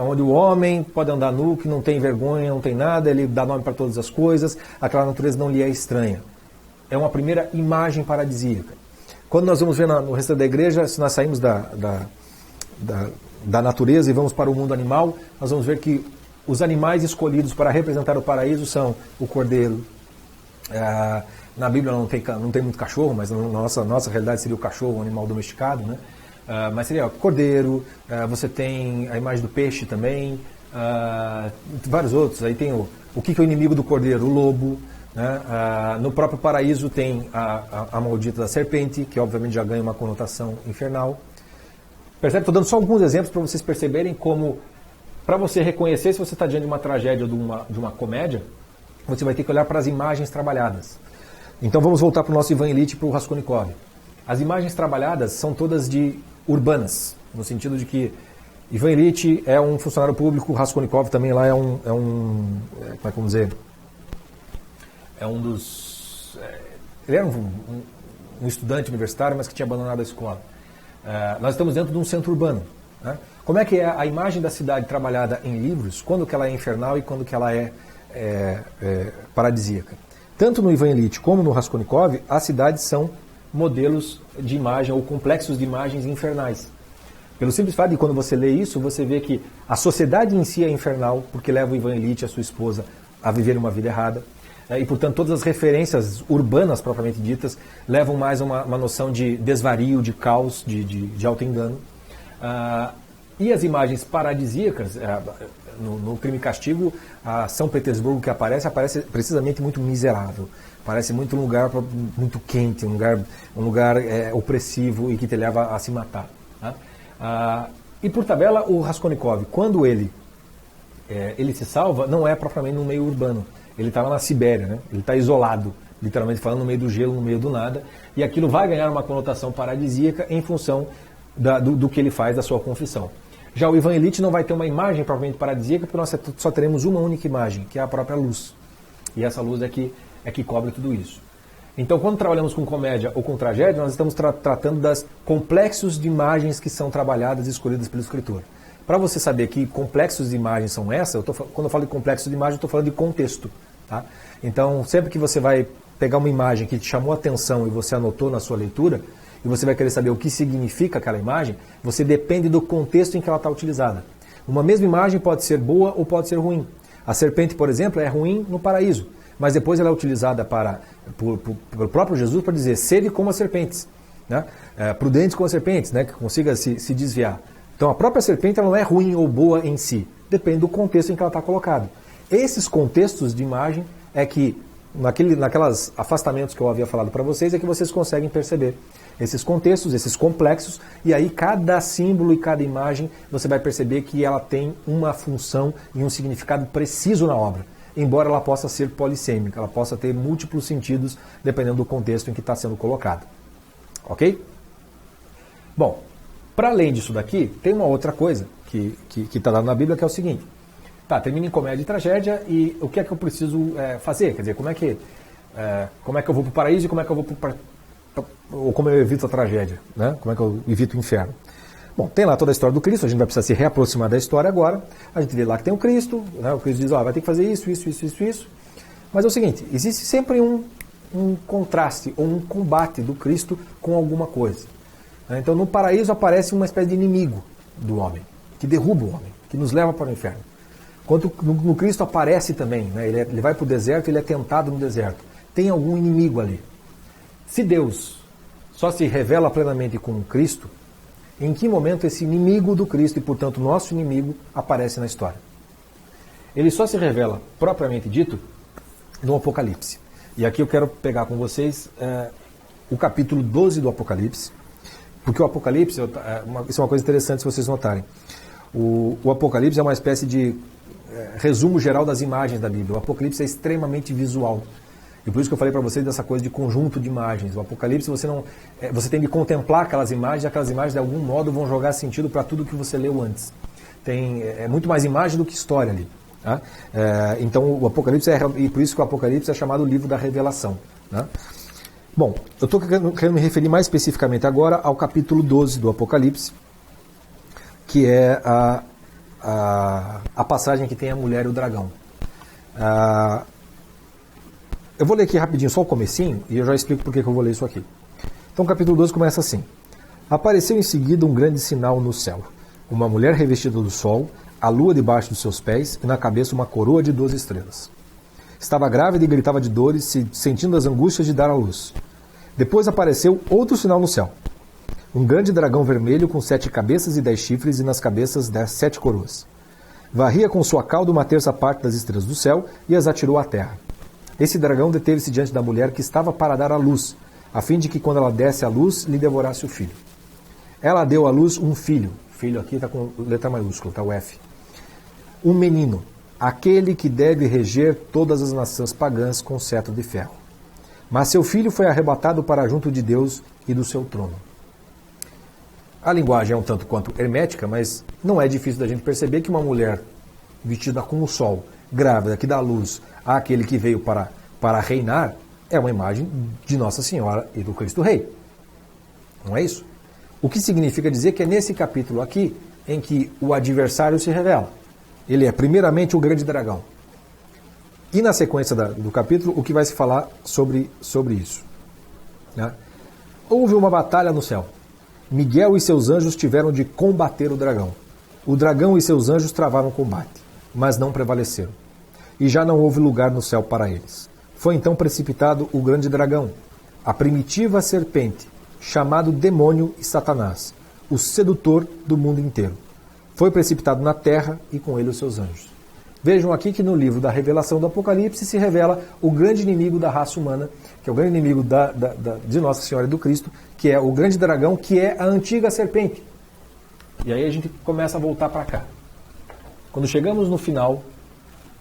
Onde o homem pode andar nu, que não tem vergonha, não tem nada, ele dá nome para todas as coisas, aquela natureza não lhe é estranha. É uma primeira imagem paradisíaca. Quando nós vamos ver no restante da igreja, se nós saímos da natureza e vamos para o mundo animal, nós vamos ver que os animais escolhidos para representar o paraíso são o cordeiro. Na Bíblia não tem muito cachorro, mas na nossa realidade seria o cachorro, um animal domesticado, né? Mas seria o cordeiro, você tem a imagem do peixe também, vários outros. Aí tem o que é o inimigo do cordeiro? O lobo. Né? No próprio paraíso tem a maldita da serpente, que obviamente já ganha uma conotação infernal. Percebe? Estou dando só alguns exemplos para vocês perceberem como, para você reconhecer se você está diante de uma tragédia ou de uma comédia, você vai ter que olhar para as imagens trabalhadas. Então vamos voltar para o nosso Ivan Illich e para o Raskolnikov. As imagens trabalhadas são todas urbanas, no sentido de que Ivan Illich é um funcionário público, Raskolnikov também lá é um ele era um estudante universitário, mas que tinha abandonado a escola. Nós estamos dentro de um centro urbano. Né? Como é que é a imagem da cidade trabalhada em livros, quando que ela é infernal e quando que ela é paradisíaca? Tanto no Ivan Illich como no Raskolnikov, as cidades são modelos de imagem ou complexos de imagens infernais. Pelo simples fato de quando você lê isso, você vê que a sociedade em si é infernal, porque leva o Ivan Illich e a sua esposa a viver uma vida errada. E, portanto, todas as referências urbanas, propriamente ditas, levam mais a uma noção de desvario, de caos, de auto-engano. E as imagens paradisíacas, no Crime e Castigo, a São Petersburgo que aparece precisamente muito miserável. Parece muito um lugar muito quente, um lugar opressivo e que te leva a se matar. Tá? E por tabela, o Raskolnikov, quando ele se salva, não é propriamente no meio urbano. Ele está lá na Sibéria, né? Ele está isolado, literalmente falando, no meio do gelo, no meio do nada. E aquilo vai ganhar uma conotação paradisíaca em função do que ele faz, da sua confissão. Já o Ivan Illich não vai ter uma imagem propriamente paradisíaca, porque nós só teremos uma única imagem, que é a própria luz. E essa luz é que cobre tudo isso. Então, quando trabalhamos com comédia ou com tragédia, nós estamos tratando das complexos de imagens que são trabalhadas e escolhidas pelo escritor. Para você saber que complexos de imagens são essas, quando eu falo de complexos de imagem, eu estou falando de contexto. Tá? Então, sempre que você vai pegar uma imagem que te chamou a atenção e você anotou na sua leitura, e você vai querer saber o que significa aquela imagem, você depende do contexto em que ela está utilizada. Uma mesma imagem pode ser boa ou pode ser ruim. A serpente, por exemplo, é ruim no paraíso, mas depois ela é utilizada pelo próprio Jesus para dizer, sede como as serpentes, né? Prudentes como as serpentes, né? Que consiga se desviar. Então a própria serpente ela não é ruim ou boa em si, depende do contexto em que ela está colocada. Esses contextos de imagem é que, naquelas afastamentos que eu havia falado para vocês, é que vocês conseguem perceber esses contextos, esses complexos, e aí cada símbolo e cada imagem você vai perceber que ela tem uma função e um significado preciso na obra, embora ela possa ser polissêmica, ela possa ter múltiplos sentidos dependendo do contexto em que está sendo colocado. Ok? Bom, para além disso daqui, tem uma outra coisa que está lá na Bíblia, que é o seguinte. Tá, termina em comédia e tragédia, e o que é que eu preciso fazer? Quer dizer, como é que eu vou para o paraíso e como é que eu vou ou como eu evito a tragédia, né? Como é que eu evito o inferno? Bom, tem lá toda a história do Cristo, a gente vai precisar se reaproximar da história agora. A gente vê lá que tem o Cristo, né? O Cristo diz, vai ter que fazer isso. Mas é o seguinte, existe sempre um contraste ou um combate do Cristo com alguma coisa. Então no paraíso aparece uma espécie de inimigo do homem, que derruba o homem, que nos leva para o inferno. Enquanto no Cristo aparece também, né? Ele vai para o deserto, ele é tentado no deserto. Tem algum inimigo ali. Se Deus só se revela plenamente com Cristo, em que momento esse inimigo do Cristo, e portanto nosso inimigo, aparece na história? Ele só se revela, propriamente dito, no Apocalipse. E aqui eu quero pegar com vocês o capítulo 12 do Apocalipse, porque o Apocalipse, isso é uma coisa interessante se vocês notarem. O Apocalipse é uma espécie de resumo geral das imagens da Bíblia. O Apocalipse é extremamente visual. E por isso que eu falei para vocês dessa coisa de conjunto de imagens. O Apocalipse, você tem de contemplar aquelas imagens de algum modo vão jogar sentido para tudo que você leu antes. É muito mais imagem do que história ali. Tá? Então o Apocalipse e por isso que o Apocalipse é chamado o livro da revelação. Tá? Bom, eu estou querendo me referir mais especificamente agora ao capítulo 12 do Apocalipse, que é a passagem que tem a mulher e o dragão. Eu vou ler aqui rapidinho só o comecinho e eu já explico por que eu vou ler isso aqui. Então o capítulo 12 começa assim. Apareceu em seguida um grande sinal no céu. Uma mulher revestida do sol, a lua debaixo dos seus pés e na cabeça uma coroa de 12 estrelas. Estava grávida e gritava de dores, sentindo as angústias de dar à luz. Depois apareceu outro sinal no céu. Um grande dragão vermelho com 7 cabeças e 10 chifres e nas cabeças 7 coroas. Varria com sua cauda uma terça parte das estrelas do céu e as atirou à terra. Esse dragão deteve-se diante da mulher que estava para dar à luz, a fim de que quando ela desse à luz, lhe devorasse o filho. Ela deu à luz um filho. Filho aqui está com letra maiúscula, está o F. Um menino, aquele que deve reger todas as nações pagãs com cetro de ferro. Mas seu filho foi arrebatado para junto de Deus e do seu trono. A linguagem é um tanto quanto hermética, mas não é difícil da gente perceber que uma mulher vestida com o sol, grávida, que dá luz àquele que veio para reinar, é uma imagem de Nossa Senhora e do Cristo Rei. Não é isso? O que significa dizer que é nesse capítulo aqui em que o adversário se revela. Ele é primeiramente o grande dragão. E na sequência do capítulo, o que vai se falar sobre isso? Né? Houve uma batalha no céu. Miguel e seus anjos tiveram de combater o dragão. O dragão e seus anjos travaram o combate, mas não prevaleceram. E já não houve lugar no céu para eles. Foi então precipitado o grande dragão, a primitiva serpente, chamado Demônio e Satanás, o sedutor do mundo inteiro. Foi precipitado na terra e com ele os seus anjos. Vejam aqui que no livro da Revelação do Apocalipse se revela o grande inimigo da raça humana, que é o grande inimigo de Nossa Senhora e do Cristo, que é o grande dragão, que é a antiga serpente. E aí a gente começa a voltar para cá. Quando chegamos no final,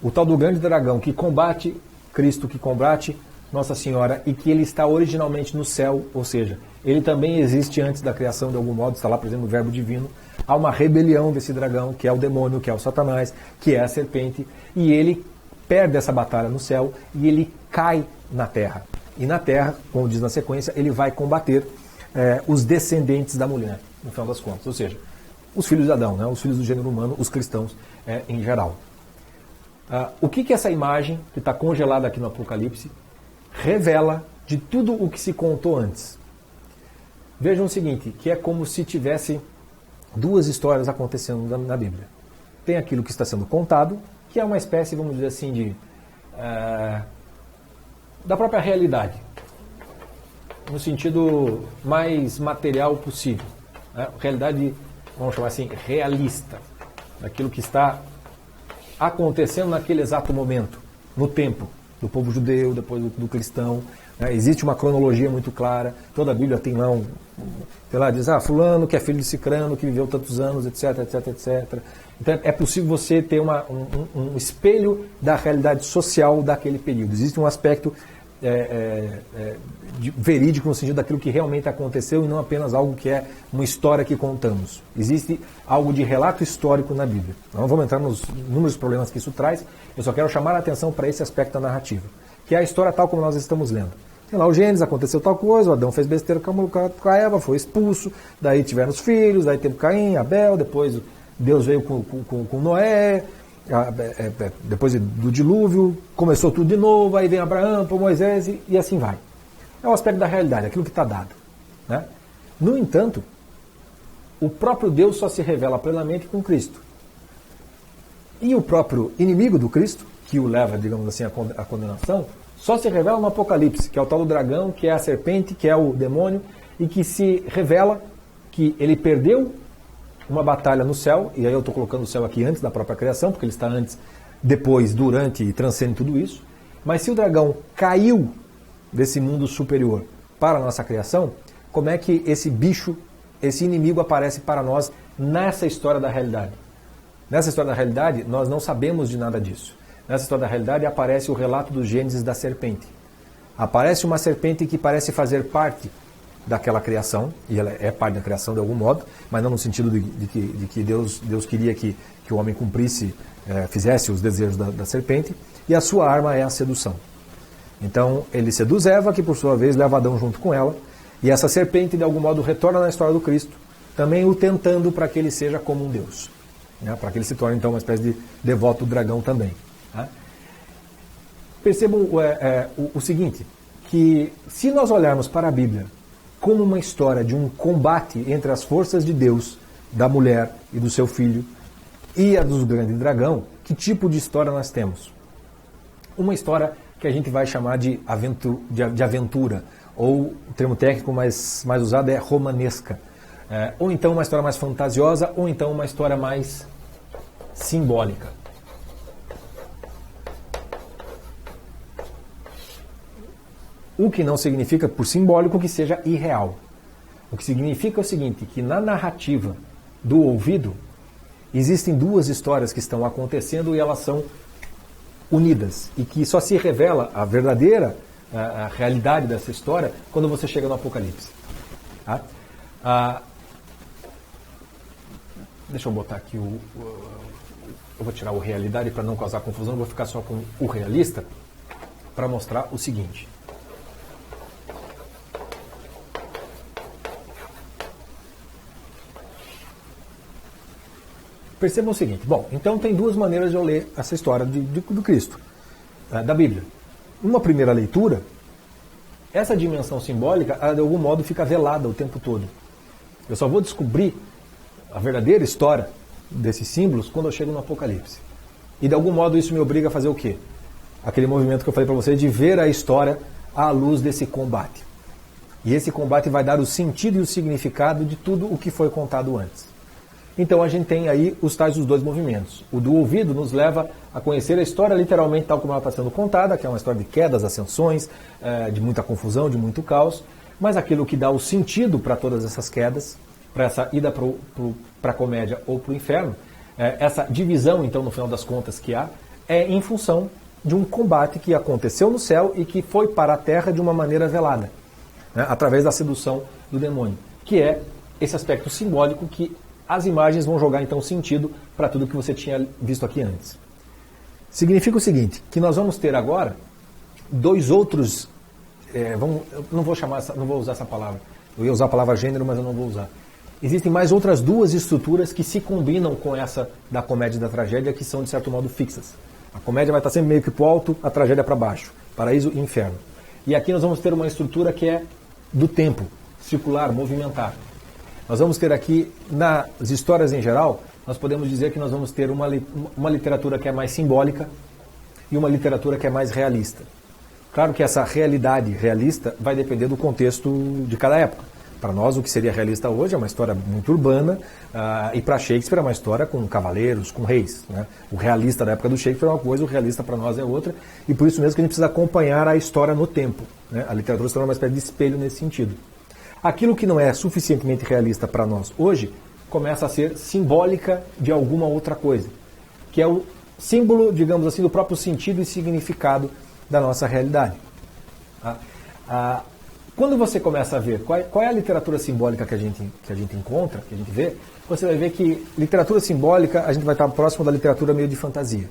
o tal do grande dragão que combate Cristo, que combate Nossa Senhora e que ele está originalmente no céu, ou seja, ele também existe antes da criação de algum modo, está lá presente no verbo divino. Há uma rebelião desse dragão, que é o demônio, que é o Satanás, que é a serpente, e ele perde essa batalha no céu e ele cai na terra. E na terra, como diz na sequência, ele vai combater os descendentes da mulher, no final das contas, ou seja, os filhos de Adão, né, os filhos do gênero humano, os cristãos em geral. O que essa imagem, que está congelada aqui no Apocalipse, revela de tudo o que se contou antes? Vejam o seguinte, que é como se tivesse duas histórias acontecendo na Bíblia. Tem aquilo que está sendo contado, que é uma espécie, vamos dizer assim, da própria realidade, no sentido mais material possível. Realidade, vamos chamar assim, realista, daquilo que está acontecendo naquele exato momento, no tempo do povo judeu, depois do cristão. Existe uma cronologia muito clara, toda a Bíblia tem lá diz, fulano que é filho de Cicrano, que viveu tantos anos, etc, etc, etc. Então é possível você ter um espelho da realidade social daquele período. Existe um aspecto verídico no sentido daquilo que realmente aconteceu e não apenas algo que é uma história que contamos. Existe algo de relato histórico na Bíblia. Não vamos entrar nos inúmeros problemas que isso traz, eu só quero chamar a atenção para esse aspecto da narrativa, que é a história tal como nós estamos lendo. Tem lá o Gênesis, aconteceu tal coisa, o Adão fez besteira com a Eva, foi expulso, daí tiveram os filhos, daí teve Caim, Abel, depois Deus veio com Noé, depois do dilúvio, começou tudo de novo, aí vem Abraão, por Moisés e assim vai. É o aspecto da realidade, aquilo que está dado. Né? No entanto, o próprio Deus só se revela plenamente com Cristo. E o próprio inimigo do Cristo, que o leva, digamos assim, à condenação, só se revela no Apocalipse, que é o tal do dragão, que é a serpente, que é o demônio, e que se revela que ele perdeu uma batalha no céu, e aí eu estou colocando o céu aqui antes da própria criação, porque ele está antes, depois, durante e transcende tudo isso. Mas se o dragão caiu desse mundo superior para a nossa criação, como é que esse bicho, esse inimigo aparece para nós nessa história da realidade? Nessa história da realidade, nós não sabemos de nada disso. Nessa história da realidade aparece o relato do Gênesis da serpente. Aparece uma serpente que parece fazer parte daquela criação, e ela é parte da criação de algum modo, mas não no sentido de que Deus queria que o homem cumprisse, fizesse os desejos da serpente, e a sua arma é a sedução. Então ele seduz Eva, que por sua vez leva Adão junto com ela, e essa serpente de algum modo retorna na história do Cristo, também o tentando para que ele seja como um deus, né? Para que ele se torne então uma espécie de devoto do dragão também. Tá? Percebam o seguinte, que se nós olharmos para a Bíblia como uma história de um combate entre as forças de Deus, da mulher e do seu filho, e a do grande dragão, que tipo de história nós temos? Uma história que a gente vai chamar de aventura, ou o termo técnico mais usado é romanesca. Ou então uma história mais fantasiosa, ou então uma história mais simbólica. O que não significa, por simbólico, que seja irreal. O que significa é o seguinte, que na narrativa do ouvido, existem duas histórias que estão acontecendo e elas são unidas. E que só se revela a verdadeira a realidade dessa história quando você chega no Apocalipse. Tá? Deixa eu botar aqui eu vou tirar o realidade para não causar confusão, vou ficar só com o realista para mostrar o seguinte. Percebam o seguinte, bom, então tem duas maneiras de eu ler essa história do Cristo, da Bíblia. Numa primeira leitura, essa dimensão simbólica, ela, de algum modo, fica velada o tempo todo. Eu só vou descobrir a verdadeira história desses símbolos quando eu chego no Apocalipse. E de algum modo isso me obriga a fazer o quê? Aquele movimento que eu falei para vocês de ver a história à luz desse combate. E esse combate vai dar o sentido e o significado de tudo o que foi contado antes. Então a gente tem aí os tais dos dois movimentos. O do ouvido nos leva a conhecer a história literalmente tal como ela está sendo contada, que é uma história de quedas, ascensões, de muita confusão, de muito caos, mas aquilo que dá o sentido para todas essas quedas, para essa ida para a comédia ou para o inferno, essa divisão, então, no final das contas que há, é em função de um combate que aconteceu no céu e que foi para a terra de uma maneira velada, né, através da sedução do demônio, que é esse aspecto simbólico que as imagens vão jogar então sentido para tudo que você tinha visto aqui antes. Significa o seguinte, que nós vamos ter agora dois outros, não vou usar essa palavra, eu ia usar a palavra gênero, mas eu não vou usar. Existem mais outras duas estruturas que se combinam com essa da comédia e da tragédia, que são de certo modo fixas. A comédia vai estar sempre meio que para o alto, a tragédia para baixo, paraíso e inferno. E aqui nós vamos ter uma estrutura que é do tempo, circular, movimentar. Nós vamos ter aqui, nas histórias em geral, nós podemos dizer que nós vamos ter uma literatura que é mais simbólica e uma literatura que é mais realista. Claro que essa realidade realista vai depender do contexto de cada época. Para nós, o que seria realista hoje é uma história muito urbana, e para Shakespeare é uma história com cavaleiros, com reis. Né? O realista da época do Shakespeare é uma coisa, o realista para nós é outra, e por isso mesmo que a gente precisa acompanhar a história no tempo. Né? A literatura se torna uma espécie de espelho nesse sentido. Aquilo que não é suficientemente realista para nós hoje, começa a ser simbólica de alguma outra coisa, que é o símbolo, digamos assim, do próprio sentido e significado da nossa realidade. Quando você começa a ver qual é a literatura simbólica que a gente encontra, que a gente vê, você vai ver que literatura simbólica, a gente vai estar próximo da literatura meio de fantasia.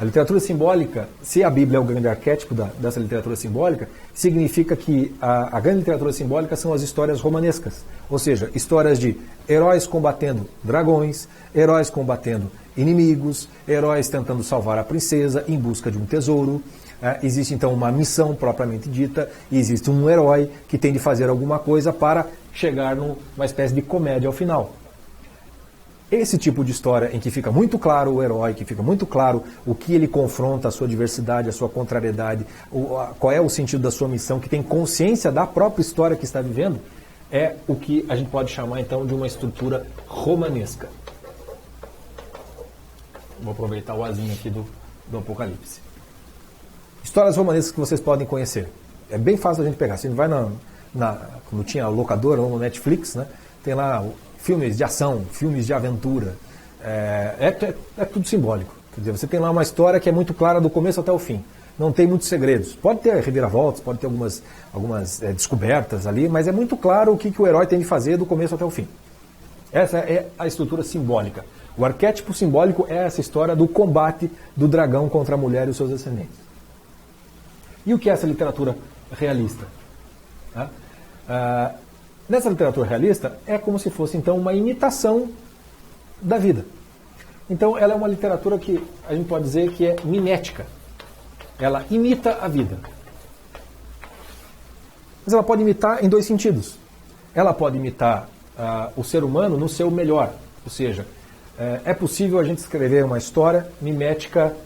A literatura simbólica, se a Bíblia é o grande arquétipo dessa literatura simbólica, significa que a grande literatura simbólica são as histórias romanescas. Ou seja, histórias de heróis combatendo dragões, heróis combatendo inimigos, heróis tentando salvar a princesa em busca de um tesouro. Existe então uma missão propriamente dita e existe um herói que tem de fazer alguma coisa para chegar numa espécie de comédia ao final. Esse tipo de história em que fica muito claro o herói, que fica muito claro o que ele confronta, a sua diversidade, a sua contrariedade, qual é o sentido da sua missão, que tem consciência da própria história que está vivendo, é o que a gente pode chamar então de uma estrutura romanesca. Vou aproveitar o azinho aqui do Apocalipse. Histórias romanescas que vocês podem conhecer. É bem fácil a gente pegar. Se a gente vai quando tinha locadora, no Netflix, né, tem lá filmes de ação, filmes de aventura. É tudo simbólico. Quer dizer, você tem lá uma história que é muito clara do começo até o fim. Não tem muitos segredos. Pode ter reviravoltas, pode ter algumas descobertas ali, mas é muito claro o que o herói tem de fazer do começo até o fim. Essa é a estrutura simbólica. O arquétipo simbólico é essa história do combate do dragão contra a mulher e os seus descendentes. E o que é essa literatura realista? Nessa literatura realista, é como se fosse, então, uma imitação da vida. Então, ela é uma literatura que a gente pode dizer que é mimética. Ela imita a vida. Mas ela pode imitar em dois sentidos. Ela pode imitar o ser humano no seu melhor. Ou seja, é possível a gente escrever uma história mimética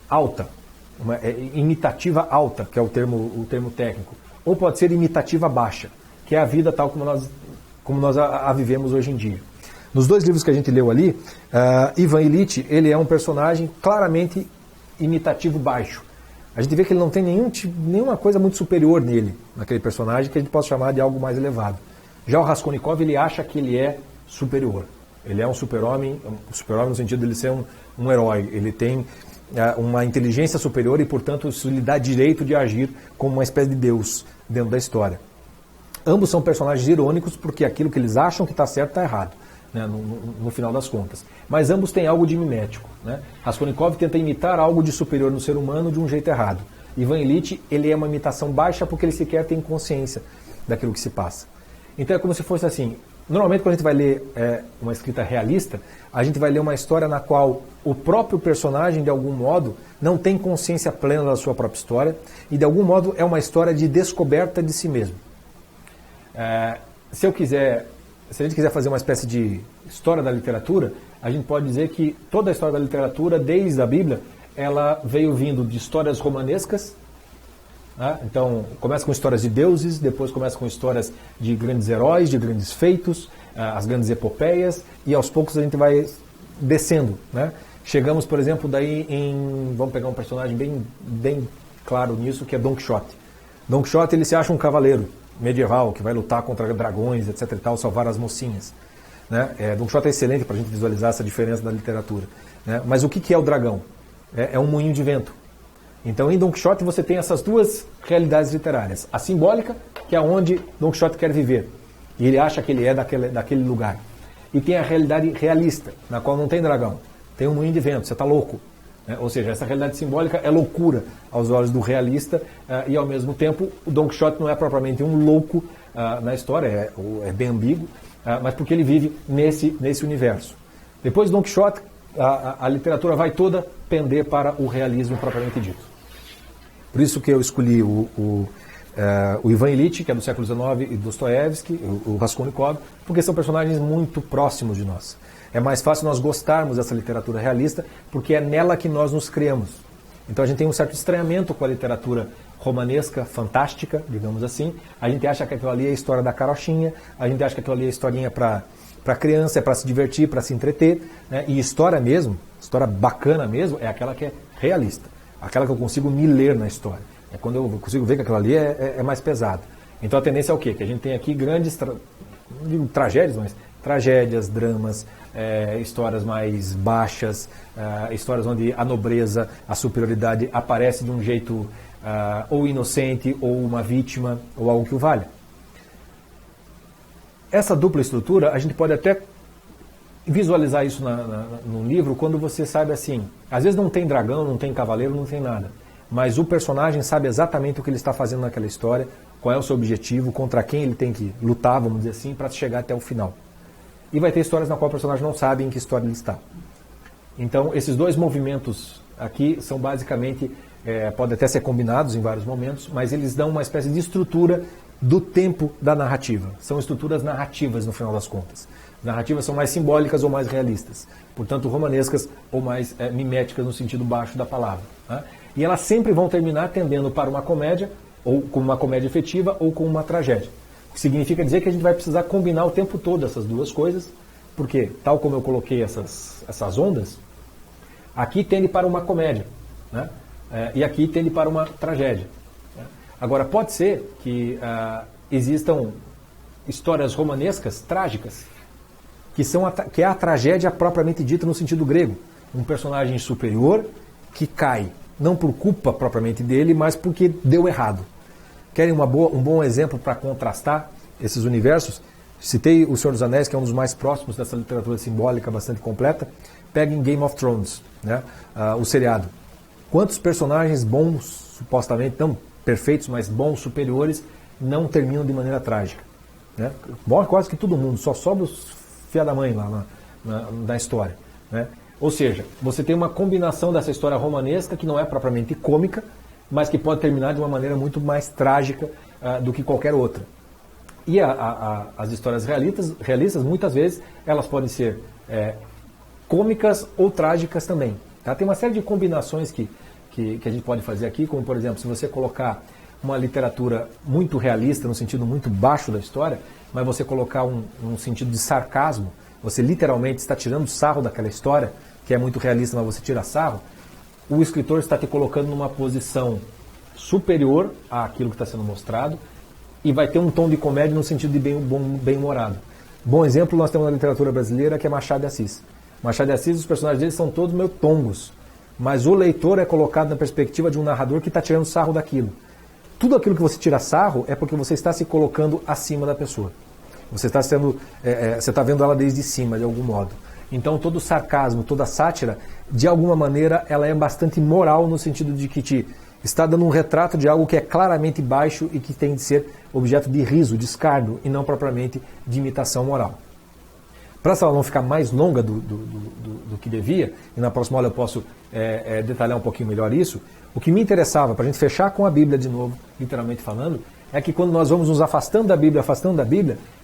alta, imitativa alta, que é o termo técnico. Ou pode ser imitativa baixa, que é a vida tal como nós a vivemos hoje em dia. Nos dois livros que a gente leu ali, Ivan Illich, ele é um personagem claramente imitativo baixo. A gente vê que ele não tem nenhuma coisa muito superior nele, naquele personagem, que a gente possa chamar de algo mais elevado. Já o Raskolnikov, ele acha que ele é superior. Ele é um super-homem no sentido de ele ser um herói. Ele tem uma inteligência superior e, portanto, isso lhe dá direito de agir como uma espécie de Deus dentro da história. Ambos são personagens irônicos porque aquilo que eles acham que está certo está errado, né, no final das contas. Mas ambos têm algo de mimético. Né? Raskolnikov tenta imitar algo de superior no ser humano de um jeito errado. Ivan Illich, ele é uma imitação baixa porque ele sequer tem consciência daquilo que se passa. Então é como se fosse assim. Normalmente, quando a gente vai ler uma escrita realista, a gente vai ler uma história na qual o próprio personagem, de algum modo, não tem consciência plena da sua própria história e, de algum modo, é uma história de descoberta de si mesmo. Se a gente quiser fazer uma espécie de história da literatura, a gente pode dizer que toda a história da literatura, desde a Bíblia, ela veio vindo de histórias romanescas. Então, começa com histórias de deuses, depois começa com histórias de grandes heróis, de grandes feitos, as grandes epopeias, e aos poucos a gente vai descendo. Né? Chegamos, por exemplo, vamos pegar um personagem bem claro nisso, que é Don Quixote. Don Quixote, ele se acha um cavaleiro medieval, que vai lutar contra dragões, etc. e tal, salvar as mocinhas. Né? Don Quixote é excelente para a gente visualizar essa diferença da literatura. Né? Mas o que é o dragão? É um moinho de vento. Então, em Don Quixote, você tem essas duas realidades literárias. A simbólica, que é onde Don Quixote quer viver. E ele acha que ele é daquele lugar. E tem a realidade realista, na qual não tem dragão. Tem um moinho de vento, você está louco. Ou seja, essa realidade simbólica é loucura aos olhos do realista. E, ao mesmo tempo, o Don Quixote não é propriamente um louco na história, é bem ambíguo, mas porque ele vive nesse universo. Depois de Don Quixote, a literatura vai toda pender para o realismo propriamente dito. Por isso que eu escolhi o Ivan Illich, que é do século XIX, e Dostoiévski, o Raskolnikov, porque são personagens muito próximos de nós. É mais fácil nós gostarmos dessa literatura realista, porque é nela que nós nos criamos. Então a gente tem um certo estranhamento com a literatura romanesca, fantástica, digamos assim. A gente acha que aquilo ali é a história da carochinha, a gente acha que aquilo ali é historinha para criança, é para se divertir, para se entreter. Né? E história mesmo, história bacana mesmo, é aquela que é realista. Aquela que eu consigo me ler na história. É quando eu consigo ver que aquilo ali é mais pesado. Então a tendência é o quê? Que a gente tem aqui grandes, não digo tragédias, mas tragédias, dramas, histórias mais baixas, histórias onde a nobreza, a superioridade aparece de um jeito ou inocente, ou uma vítima, ou algo que o valha. Essa dupla estrutura, a gente pode até visualizar isso num livro quando você sabe assim, às vezes não tem dragão, não tem cavaleiro, não tem nada, mas o personagem sabe exatamente o que ele está fazendo naquela história, qual é o seu objetivo, contra quem ele tem que lutar, vamos dizer assim, para chegar até o final. E vai ter histórias na qual o personagem não sabe em que história ele está. Então, esses dois movimentos aqui são basicamente, podem até ser combinados em vários momentos, mas eles dão uma espécie de estrutura do tempo da narrativa. São estruturas narrativas, no final das contas. Narrativas são mais simbólicas ou mais realistas, portanto romanescas ou mais miméticas no sentido baixo da palavra. Né? E elas sempre vão terminar tendendo para uma comédia, ou como uma comédia efetiva, ou como uma tragédia. O que significa dizer que a gente vai precisar combinar o tempo todo essas duas coisas, porque, tal como eu coloquei essas ondas, aqui tende para uma comédia, né? E aqui tende para uma tragédia. Né? Agora, pode ser que existam histórias romanescas trágicas, que é a tragédia propriamente dita no sentido grego. Um personagem superior que cai, não por culpa propriamente dele, mas porque deu errado. Querem um bom exemplo para contrastar esses universos? Citei O Senhor dos Anéis, que é um dos mais próximos dessa literatura simbólica bastante completa. Peguem Game of Thrones, né? O seriado. Quantos personagens bons, supostamente não perfeitos, mas bons, superiores, não terminam de maneira trágica? né? Morre quase que todo mundo, só sobra os filha da mãe lá na história, né? Ou seja, você tem uma combinação dessa história romanesca que não é propriamente cômica, mas que pode terminar de uma maneira muito mais trágica do que qualquer outra. E as histórias realistas, muitas vezes, elas podem ser cômicas ou trágicas também. Tá? Tem uma série de combinações que a gente pode fazer aqui, como por exemplo, se você colocar uma literatura muito realista, no sentido muito baixo da história, mas você colocar um sentido de sarcasmo, você literalmente está tirando sarro daquela história, que é muito realista, mas você tira sarro, o escritor está te colocando numa posição superior àquilo que está sendo mostrado e vai ter um tom de comédia no sentido de bem-humorado. Bom exemplo, nós temos na literatura brasileira que é Machado de Assis. Machado de Assis, os personagens dele são todos meio tongos, mas o leitor é colocado na perspectiva de um narrador que está tirando sarro daquilo. Tudo aquilo que você tira sarro é porque você está se colocando acima da pessoa. Você está você está vendo ela desde cima, de algum modo. Então todo sarcasmo, toda sátira, de alguma maneira, ela é bastante moral no sentido de que te está dando um retrato de algo que é claramente baixo e que tem de ser objeto de riso, de escárnio, e não propriamente de imitação moral. Para essa aula não ficar mais longa do que devia, e na próxima aula eu posso detalhar um pouquinho melhor isso, o que me interessava, para a gente fechar com a Bíblia de novo, literalmente falando, é que quando nós vamos nos afastando da Bíblia,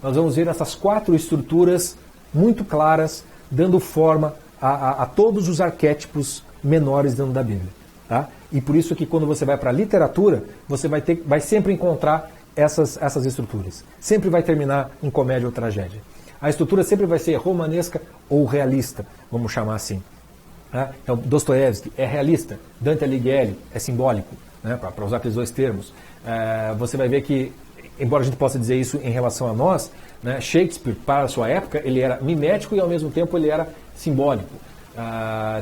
nós vamos ver essas 4 estruturas muito claras, dando forma a todos os arquétipos menores dentro da Bíblia. Tá? E por isso que quando você vai para a literatura, você vai sempre encontrar essas estruturas. Sempre vai terminar em comédia ou tragédia. A estrutura sempre vai ser romanesca ou realista, vamos chamar assim. Tá? Então, Dostoiévski é realista, Dante Alighieri é simbólico, né? Para usar aqueles 2 termos. Você vai ver que, embora a gente possa dizer isso em relação a nós, né, Shakespeare, para a sua época, ele era mimético e ao mesmo tempo ele era simbólico.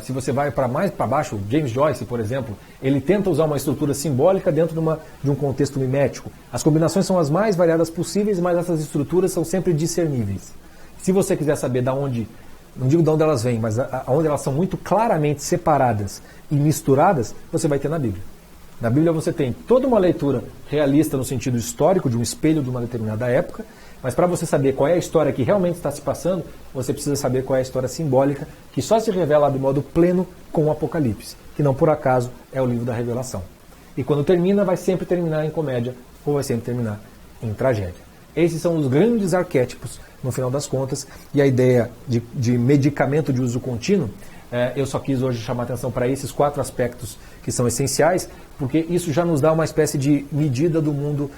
Se você vai mais para baixo, James Joyce, por exemplo, ele tenta usar uma estrutura simbólica dentro de um contexto mimético. As combinações são as mais variadas possíveis, mas essas estruturas são sempre discerníveis. Se você quiser saber de onde, não digo de onde elas vêm, mas onde elas são muito claramente separadas e misturadas, você vai ter na Bíblia. Na Bíblia você tem toda uma leitura realista no sentido histórico, de um espelho de uma determinada época, mas para você saber qual é a história que realmente está se passando, você precisa saber qual é a história simbólica, que só se revela de modo pleno com o Apocalipse, que não por acaso é o livro da Revelação. E quando termina, vai sempre terminar em comédia, ou vai sempre terminar em tragédia. Esses são os grandes arquétipos, no final das contas, e a ideia de medicamento de uso contínuo, eu só quis hoje chamar a atenção para esses 4 aspectos que são essenciais, porque isso já nos dá uma espécie de medida do mundo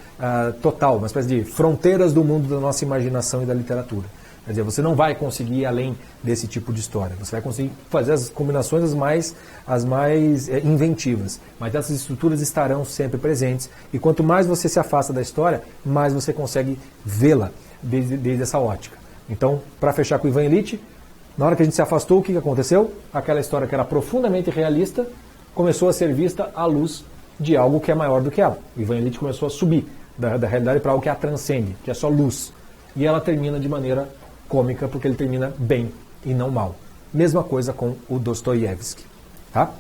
total, uma espécie de fronteiras do mundo da nossa imaginação e da literatura. Quer dizer, você não vai conseguir ir além desse tipo de história. Você vai conseguir fazer as combinações as mais inventivas. Mas essas estruturas estarão sempre presentes. E quanto mais você se afasta da história, mais você consegue vê-la desde essa ótica. Então, para fechar com o Ivan Illich, na hora que a gente se afastou, o que aconteceu? Aquela história que era profundamente realista começou a ser vista à luz de algo que é maior do que ela. O Ivan Illich começou a subir da realidade para algo que a transcende, que é só luz. E ela termina de maneira cômica, porque ele termina bem e não mal. Mesma coisa com o Dostoiévski. Tá?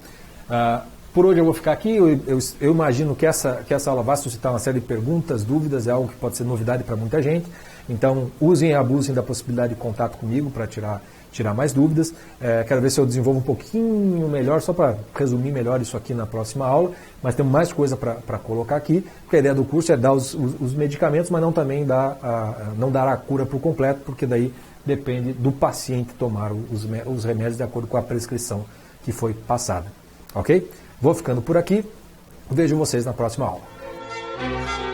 Por hoje eu vou ficar aqui. Eu imagino que essa aula vai suscitar uma série de perguntas, dúvidas, é algo que pode ser novidade para muita gente. Então, usem e abusem da possibilidade de contato comigo para tirar mais dúvidas. Quero ver se eu desenvolvo um pouquinho melhor, só para resumir melhor isso aqui na próxima aula, mas temos mais coisa para colocar aqui, porque a ideia do curso é dar os medicamentos, mas não também não dar a cura por completo, porque daí depende do paciente tomar os remédios de acordo com a prescrição que foi passada. Ok? Vou ficando por aqui, vejo vocês na próxima aula.